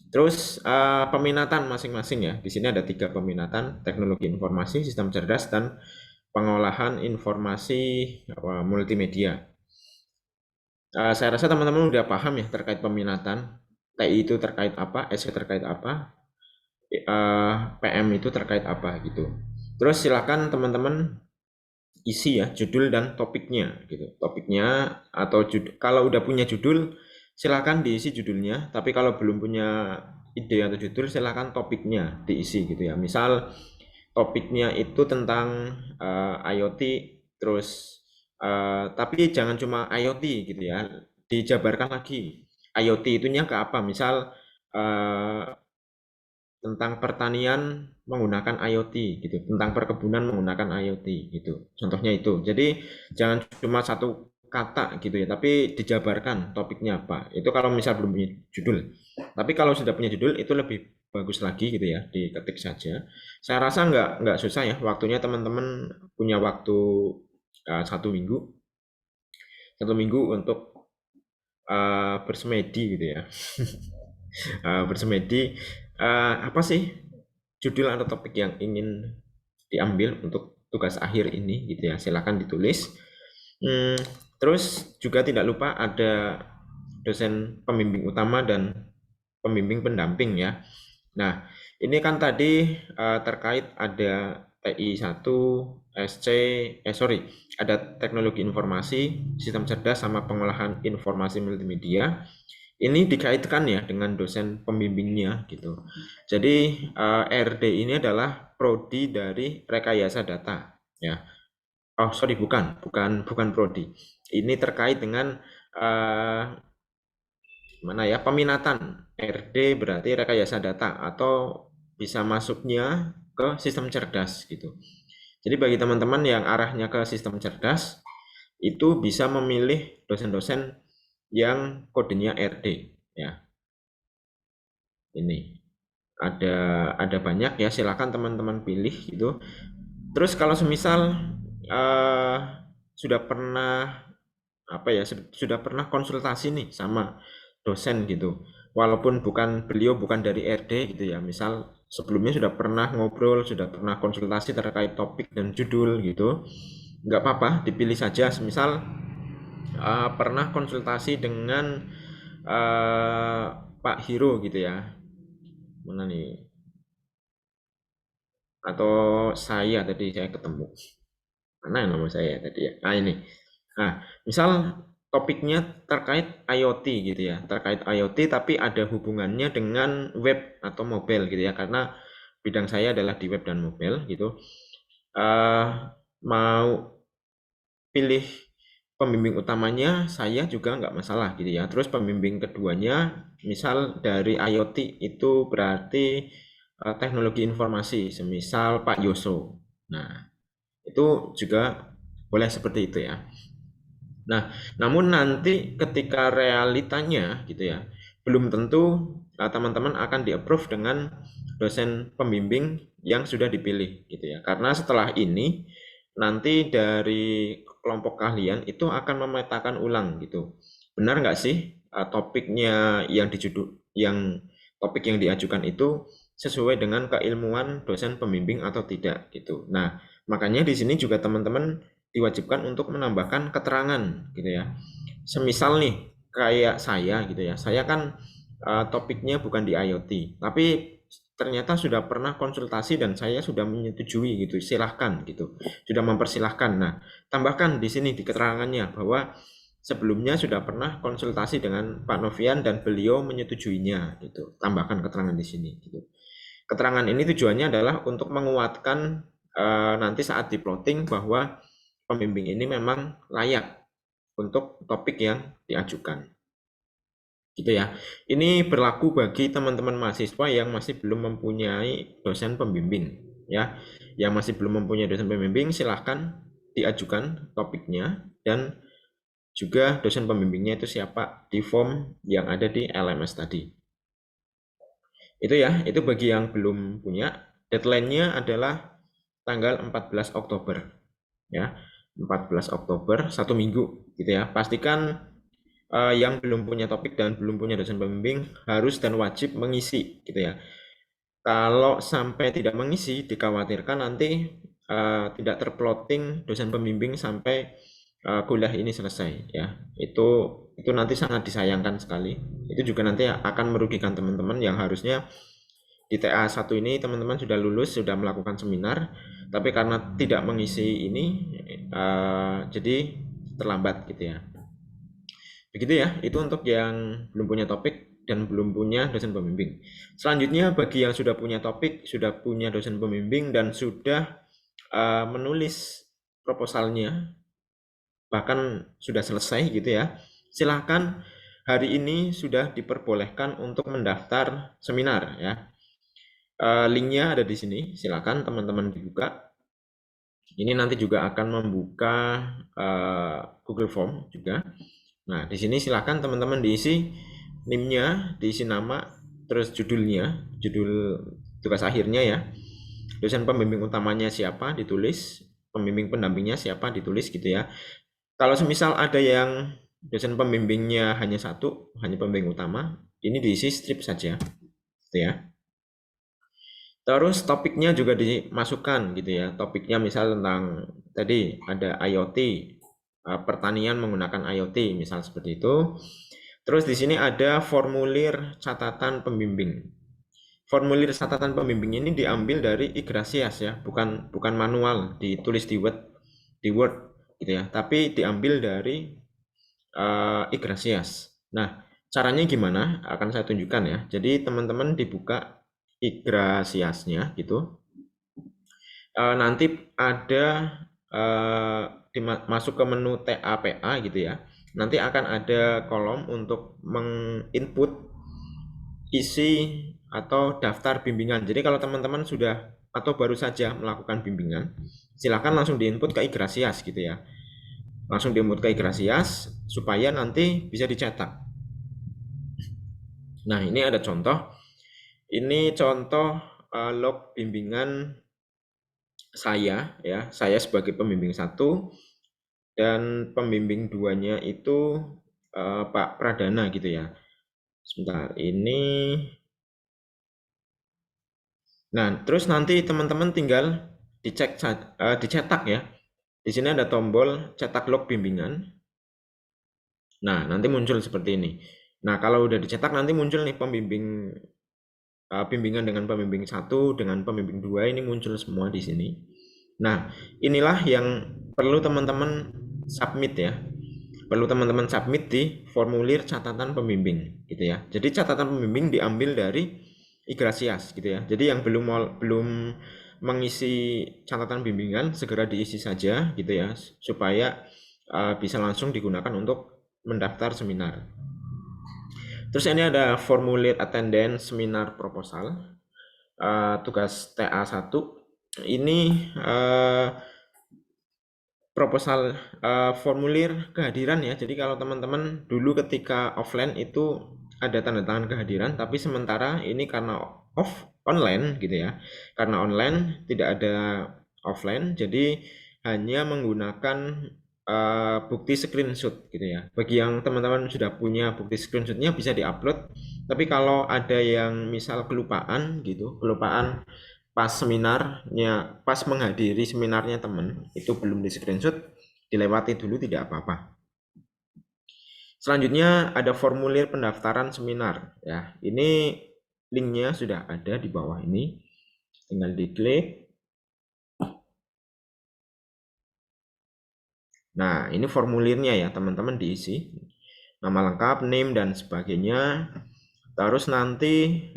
Terus peminatan masing-masing ya. Di sini ada 3 peminatan: teknologi informasi, sistem cerdas, dan pengolahan informasi multimedia. Saya rasa teman-teman udah paham ya terkait peminatan. TI itu terkait apa, SC terkait apa, PM itu terkait apa gitu. Terus silakan teman-teman isi ya judul dan topiknya gitu. Topiknya atau kalau udah punya judul silakan diisi judulnya, tapi kalau belum punya ide atau judul silakan topiknya diisi gitu ya. Misal topiknya itu tentang IoT, terus tapi jangan cuma IoT gitu ya, dijabarkan lagi IoT itunya ke apa. Misal tentang pertanian menggunakan IoT gitu, tentang perkebunan menggunakan IoT gitu. Contohnya itu. Jadi jangan cuma satu kata gitu ya, tapi dijabarkan topiknya apa. Itu kalau misal belum punya judul. Tapi kalau sudah punya judul itu lebih bagus lagi gitu ya, diketik saja. Saya rasa nggak susah ya, waktunya teman-teman punya waktu 1 minggu, 1 minggu untuk bersemedi gitu ya. Bersemedi apa sih judul atau topik yang ingin diambil untuk tugas akhir ini gitu ya, silakan ditulis. Terus juga tidak lupa ada dosen pembimbing utama dan pembimbing pendamping ya. Nah, ini kan tadi terkait ada TI 1, SC, ada teknologi informasi, sistem cerdas sama pengolahan informasi multimedia. Ini dikaitkan ya dengan dosen pembimbingnya gitu. Jadi RD ini adalah prodi dari rekayasa data ya. Oh sorry, bukan prodi. Ini terkait dengan mana ya, peminatan. RD berarti rekayasa data atau bisa masuknya ke sistem cerdas gitu. Jadi bagi teman-teman yang arahnya ke sistem cerdas itu bisa memilih dosen-dosen yang kodenya RD ya. Ini ada banyak ya, silakan teman-teman pilih gitu. Terus kalau semisal sudah pernah sudah pernah konsultasi nih sama dosen gitu, walaupun beliau bukan dari RD gitu ya, misal sebelumnya sudah pernah ngobrol, sudah pernah konsultasi terkait topik dan judul gitu, nggak apa-apa, dipilih saja. Semisal pernah konsultasi dengan Pak Hiro gitu ya, mana nih, atau saya tadi saya ketemu, mana nama saya tadi ya, ini. Nah, misal topiknya terkait IoT gitu ya, terkait IoT tapi ada hubungannya dengan web atau mobile gitu ya, karena bidang saya adalah di web dan mobile gitu. Mau pilih pembimbing utamanya saya juga nggak masalah gitu ya. Terus pembimbing keduanya misal dari IoT itu berarti teknologi informasi, semisal Pak Yoso. Nah, itu juga boleh seperti itu ya. Nah, namun nanti ketika realitanya gitu ya, belum tentu teman-teman akan di-approve dengan dosen pembimbing yang sudah dipilih gitu ya. Karena setelah ini nanti dari kelompok kalian itu akan memetakan ulang gitu. Benar nggak sih topiknya yang topik yang diajukan itu sesuai dengan keilmuan dosen pembimbing atau tidak gitu. Nah, makanya di sini juga teman-teman diwajibkan untuk menambahkan keterangan gitu ya. Semisal nih kayak saya gitu ya, saya kan topiknya bukan di IoT, tapi ternyata sudah pernah konsultasi dan saya sudah menyetujui gitu, silahkan gitu, sudah mempersilahkan. Nah, tambahkan di sini di keterangannya bahwa sebelumnya sudah pernah konsultasi dengan Pak Novian dan beliau menyetujuinya gitu. Tambahkan keterangan di sini gitu. Keterangan ini tujuannya adalah untuk menguatkan nanti saat di plotting bahwa pembimbing ini memang layak untuk topik yang diajukan. Gitu ya. Ini berlaku bagi teman-teman mahasiswa yang masih belum mempunyai dosen pembimbing ya. Yang masih belum mempunyai dosen pembimbing silahkan diajukan topiknya dan juga dosen pembimbingnya itu siapa di form yang ada di LMS tadi. Itu ya, itu bagi yang belum punya. Deadline-nya adalah tanggal 14 Oktober ya. 14 Oktober, 1 minggu gitu ya. Pastikan yang belum punya topik dan belum punya dosen pembimbing harus dan wajib mengisi gitu ya. Kalau sampai tidak mengisi, dikhawatirkan nanti tidak terplotting dosen pembimbing sampai kuliah ini selesai ya. Itu nanti sangat disayangkan sekali. Itu juga nanti akan merugikan teman-teman yang harusnya di TA 1 ini teman-teman sudah lulus, sudah melakukan seminar, tapi karena tidak mengisi ini jadi terlambat gitu ya. Begitu ya, itu untuk yang belum punya topik dan belum punya dosen pembimbing. Selanjutnya bagi yang sudah punya topik, sudah punya dosen pembimbing dan sudah menulis proposalnya, bahkan sudah selesai gitu ya, silahkan hari ini sudah diperbolehkan untuk mendaftar seminar ya. Linknya ada di sini, silahkan teman-teman dibuka. Ini nanti juga akan membuka Google Form juga. Nah, di sini silakan teman-teman diisi NIM-nya, diisi nama, terus judulnya, judul tugas akhirnya ya. Dosen pembimbing utamanya siapa ditulis, pembimbing pendampingnya siapa ditulis gitu ya. Kalau semisal ada yang dosen pembimbingnya hanya satu, hanya pembimbing utama, ini diisi strip saja gitu ya. Terus topiknya juga dimasukkan gitu ya. Topiknya misal tentang tadi ada IoT, pertanian menggunakan IoT, misal seperti itu. Terus di sini ada formulir catatan pembimbing. Formulir catatan pembimbing ini diambil dari Igrasias ya, bukan manual ditulis di Word gitu ya, tapi diambil dari Igrasias. Nah, caranya gimana? Akan saya tunjukkan ya. Jadi teman-teman dibuka Igrasiasnya gitu. Nanti ada masuk ke menu TAPA gitu ya. Nanti akan ada kolom untuk menginput isi atau daftar bimbingan. Jadi kalau teman-teman sudah atau baru saja melakukan bimbingan, silakan langsung diinput ke Igrasias gitu ya. Langsung diinput ke Igrasias supaya nanti bisa dicetak. Nah, ini ada contoh. Ini contoh log bimbingan saya ya. Saya sebagai pembimbing 1 dan pembimbing 2-nya itu Pak Pradana gitu ya. Sebentar, ini. Nah, terus nanti teman-teman tinggal dicetak ya. Di sini ada tombol cetak log bimbingan. Nah, nanti muncul seperti ini. Nah, kalau udah dicetak nanti muncul nih bimbingan dengan pembimbing 1 dengan pembimbing 2 ini muncul semua di sini. Nah, inilah yang perlu teman-teman submit ya. Perlu teman-teman submit di formulir catatan pembimbing gitu ya. Jadi catatan pembimbing diambil dari Igrasias gitu ya. Jadi yang belum mengisi catatan bimbingan segera diisi saja gitu ya supaya bisa langsung digunakan untuk mendaftar seminar. Terus ini ada formulir attendance seminar proposal tugas TA1. Ini proposal formulir kehadiran ya. Jadi kalau teman-teman dulu ketika offline itu ada tanda tangan kehadiran, tapi sementara ini karena online gitu ya. Karena online tidak ada offline, jadi hanya menggunakan bukti screenshot gitu ya. Bagi yang teman-teman sudah punya bukti screenshotnya bisa diupload. Tapi kalau ada yang misal kelupaan gitu, kelupaan pas seminarnya, pas menghadiri seminarnya teman itu belum di screenshot, dilewati dulu tidak apa-apa. Selanjutnya ada formulir pendaftaran seminar ya. Ini linknya sudah ada di bawah ini, tinggal diklik. Nah, ini formulirnya ya teman-teman diisi nama lengkap, name dan sebagainya. Terus nanti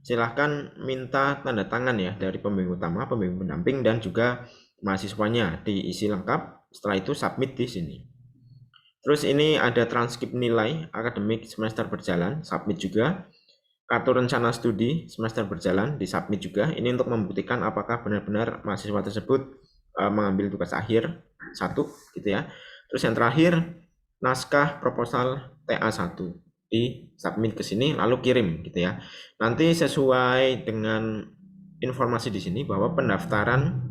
silahkan minta tanda tangan ya dari pembimbing utama, pembimbing pendamping dan juga mahasiswanya diisi lengkap. Setelah itu submit di sini. Terus ini ada transkrip nilai akademik semester berjalan, submit juga. Kartu rencana studi semester berjalan disubmit juga. Ini untuk membuktikan apakah benar-benar mahasiswa tersebut mengambil tugas akhir 1 gitu ya. Terus yang terakhir naskah proposal TA1 di submit ke sini lalu kirim gitu ya. Nanti sesuai dengan informasi di sini bahwa pendaftaran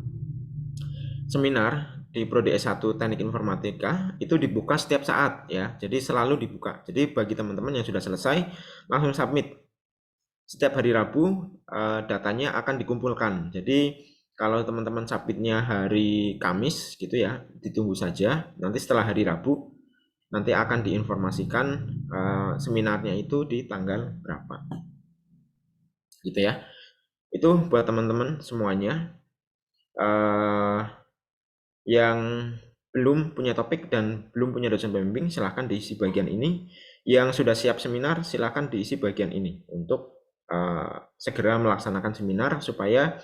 seminar di Prodi S1 Teknik Informatika itu dibuka setiap saat ya. Jadi selalu dibuka. Jadi bagi teman-teman yang sudah selesai langsung submit. Setiap hari Rabu datanya akan dikumpulkan. Jadi kalau teman-teman submitnya hari Kamis gitu ya, ditunggu saja. Nanti setelah hari Rabu nanti akan diinformasikan seminarnya itu di tanggal berapa. Gitu ya. Itu buat teman-teman semuanya yang belum punya topik dan belum punya dosen pembimbing, silahkan diisi bagian ini. Yang sudah siap seminar, silahkan diisi bagian ini untuk segera melaksanakan seminar supaya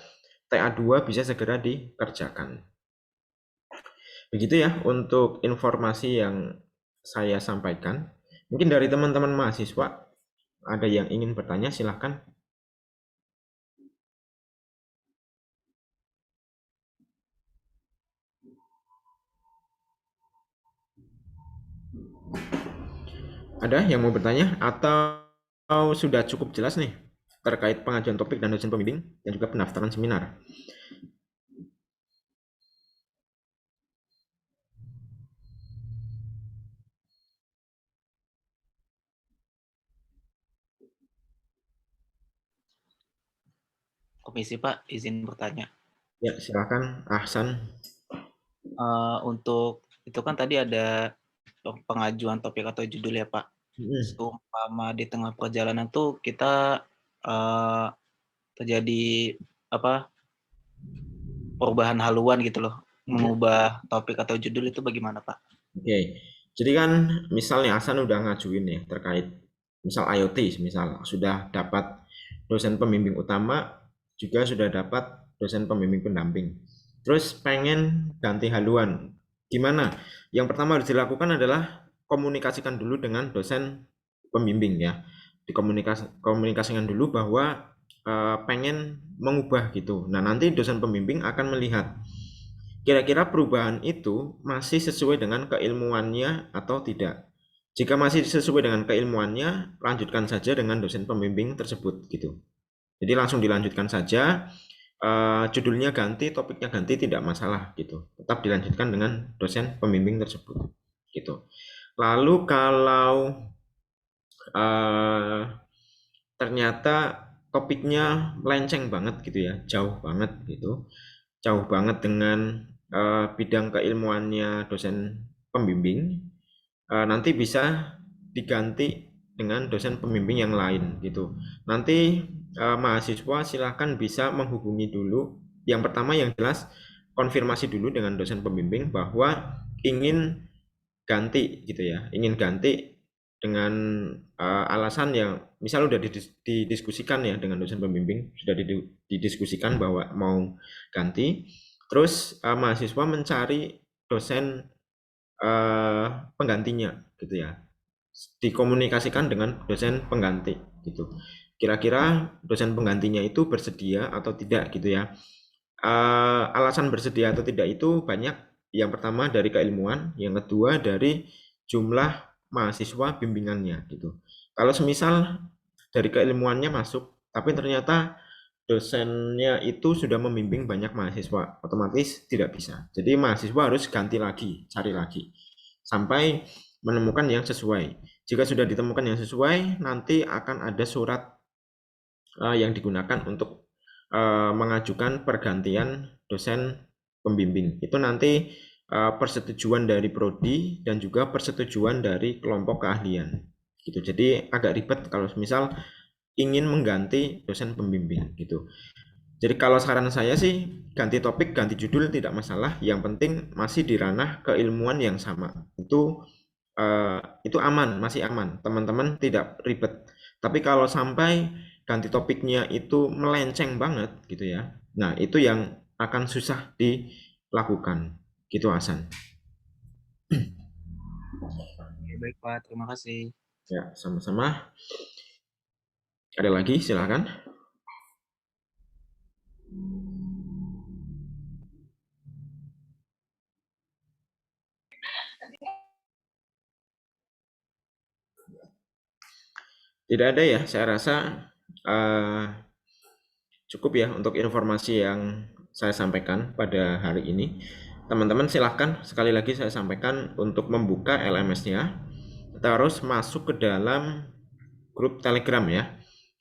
TA2 bisa segera dikerjakan. Begitu ya untuk informasi yang saya sampaikan. Mungkin dari teman-teman mahasiswa ada yang ingin bertanya, silahkan. Ada yang mau bertanya atau sudah cukup jelas nih terkait pengajuan topik dan dosen pembimbing dan juga pendaftaran seminar? Komisi Pak, izin bertanya. Ya, silakan Ahsan. Untuk itu kan tadi ada pengajuan topik atau judul ya Pak. Seumpama di tengah perjalanan tuh kita terjadi apa perubahan haluan gitu loh, mengubah topik atau judul itu bagaimana Pak? Oke, jadi kan misalnya Ahsan udah ngajuin ya terkait misal IoT, misal sudah dapat dosen pembimbing utama, juga sudah dapat dosen pembimbing pendamping. Terus pengen ganti haluan, gimana? Yang pertama harus dilakukan adalah komunikasikan dulu dengan dosen pembimbing ya. Dikomunikasikan dulu bahwa pengen mengubah gitu. Nah, nanti dosen pembimbing akan melihat kira-kira perubahan itu masih sesuai dengan keilmuannya atau tidak. Jika masih sesuai dengan keilmuannya, lanjutkan saja dengan dosen pembimbing tersebut gitu. Jadi langsung dilanjutkan saja, judulnya ganti, topiknya ganti tidak masalah gitu. Tetap dilanjutkan dengan dosen pembimbing tersebut gitu. Lalu kalau ternyata topiknya melenceng banget gitu ya, jauh banget gitu, jauh banget dengan bidang keilmuannya dosen pembimbing, nanti bisa diganti dengan dosen pembimbing yang lain gitu. Nanti mahasiswa silahkan bisa menghubungi dulu. Yang pertama yang jelas konfirmasi dulu dengan dosen pembimbing bahwa ingin ganti gitu ya, ingin ganti dengan alasan yang misal udah didiskusikan ya dengan dosen pembimbing, sudah didiskusikan bahwa mau ganti, terus mahasiswa mencari dosen penggantinya gitu ya, dikomunikasikan dengan dosen pengganti gitu, kira-kira dosen penggantinya itu bersedia atau tidak gitu ya. Alasan bersedia atau tidak itu banyak. Yang pertama dari keilmuan, yang kedua dari jumlah mahasiswa bimbingannya gitu. Kalau semisal dari keilmuannya masuk, tapi ternyata dosennya itu sudah membimbing banyak mahasiswa, otomatis tidak bisa. Jadi mahasiswa harus ganti lagi, cari lagi, sampai menemukan yang sesuai. Jika sudah ditemukan yang sesuai, nanti akan ada surat yang digunakan untuk mengajukan pergantian dosen pembimbing. Itu nanti persetujuan dari prodi dan juga persetujuan dari kelompok keahlian. Gitu. Jadi agak ribet kalau misal ingin mengganti dosen pembimbing gitu. Jadi kalau saran saya sih ganti topik, ganti judul tidak masalah. Yang penting masih di ranah keilmuan yang sama. Itu aman, masih aman. Teman-teman tidak ribet. Tapi kalau sampai ganti topiknya itu melenceng banget gitu ya. Nah, itu yang akan susah dilakukan. Gitu Hasan. Oke, baik Pak, terima kasih. Ya, sama-sama. Ada lagi, silakan. Tidak ada ya, saya rasa cukup ya untuk informasi yang saya sampaikan pada hari ini. Teman-teman silahkan sekali lagi saya sampaikan untuk membuka LMS-nya, terus masuk ke dalam grup Telegram ya.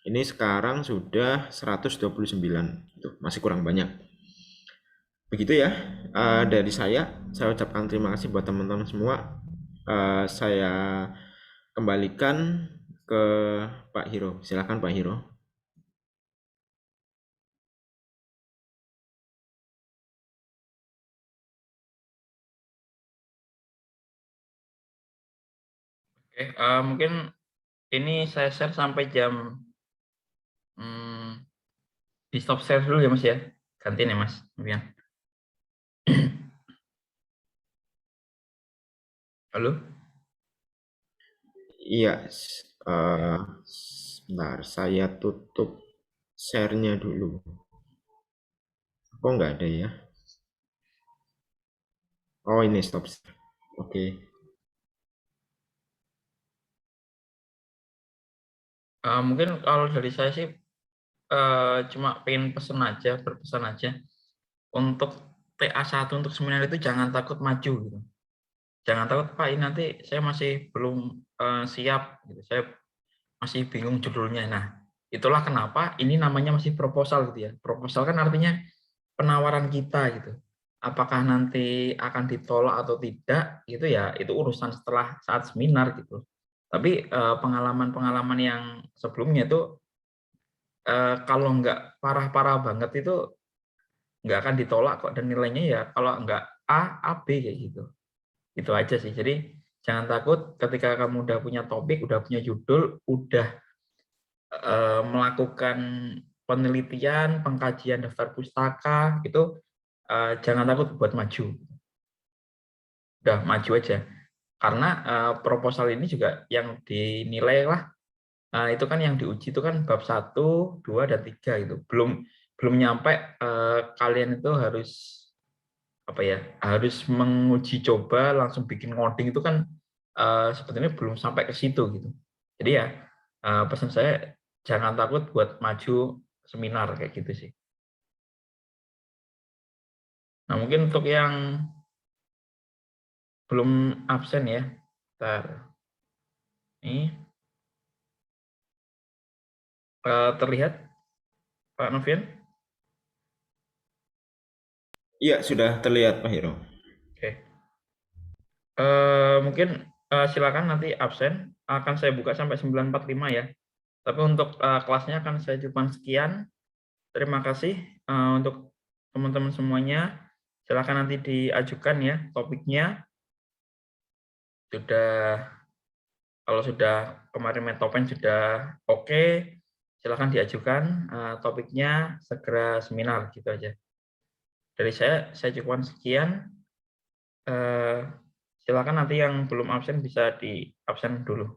Ini sekarang sudah 129, itu masih kurang banyak. Begitu ya, dari saya ucapkan terima kasih buat teman-teman semua. Saya kembalikan ke Pak Hiro. Silakan Pak Hiro. Oke, mungkin ini saya share sampai jam di stop share dulu ya Mas ya. Gantiin ya Mas. Kemudian. Halo? Iya, sebentar, saya tutup share-nya dulu. Kok nggak ada ya? Oh, ini stop. Oke. Mungkin kalau dari saya sih cuma pengen berpesan aja untuk TA1 untuk seminar itu jangan takut maju gitu. Jangan takut Pak, ini nanti saya masih belum siap gitu. Saya masih bingung judulnya. Nah, itulah kenapa ini namanya masih proposal gitu ya. Proposal kan artinya penawaran kita gitu. Apakah nanti akan ditolak atau tidak gitu ya, itu urusan setelah saat seminar gitu. Tapi pengalaman-pengalaman yang sebelumnya itu kalau nggak parah-parah banget itu nggak akan ditolak kok, dan nilainya ya kalau nggak A B kayak gitu. Itu aja sih. Jadi jangan takut ketika kamu udah punya topik, udah punya judul, udah melakukan penelitian, pengkajian daftar pustaka, itu jangan takut buat maju. Udah maju aja. Karena proposal ini juga yang dinilai lah, itu kan yang diuji itu kan bab 1, 2, dan 3 itu. Belum nyampe kalian itu harus harus menguji coba langsung bikin ngoding itu kan sebetulnya belum sampai ke situ gitu. Jadi ya pesan saya jangan takut buat maju seminar kayak gitu sih. Nah, mungkin untuk yang belum absen ya. Bentar. Ini terlihat Pak Novian? Iya, sudah terlihat Pak Hiro. Oke. Mungkin silakan nanti absen, akan saya buka sampai 9.45 ya. Tapi untuk kelasnya akan saya cukupkan sekian. Terima kasih untuk teman-teman semuanya. Silakan nanti diajukan ya topiknya. Kalau sudah kemarin Metopen sudah oke, silakan diajukan topiknya, segera seminar gitu aja. Dari saya cukupkan sekian. Silakan nanti yang belum absen bisa di absen dulu.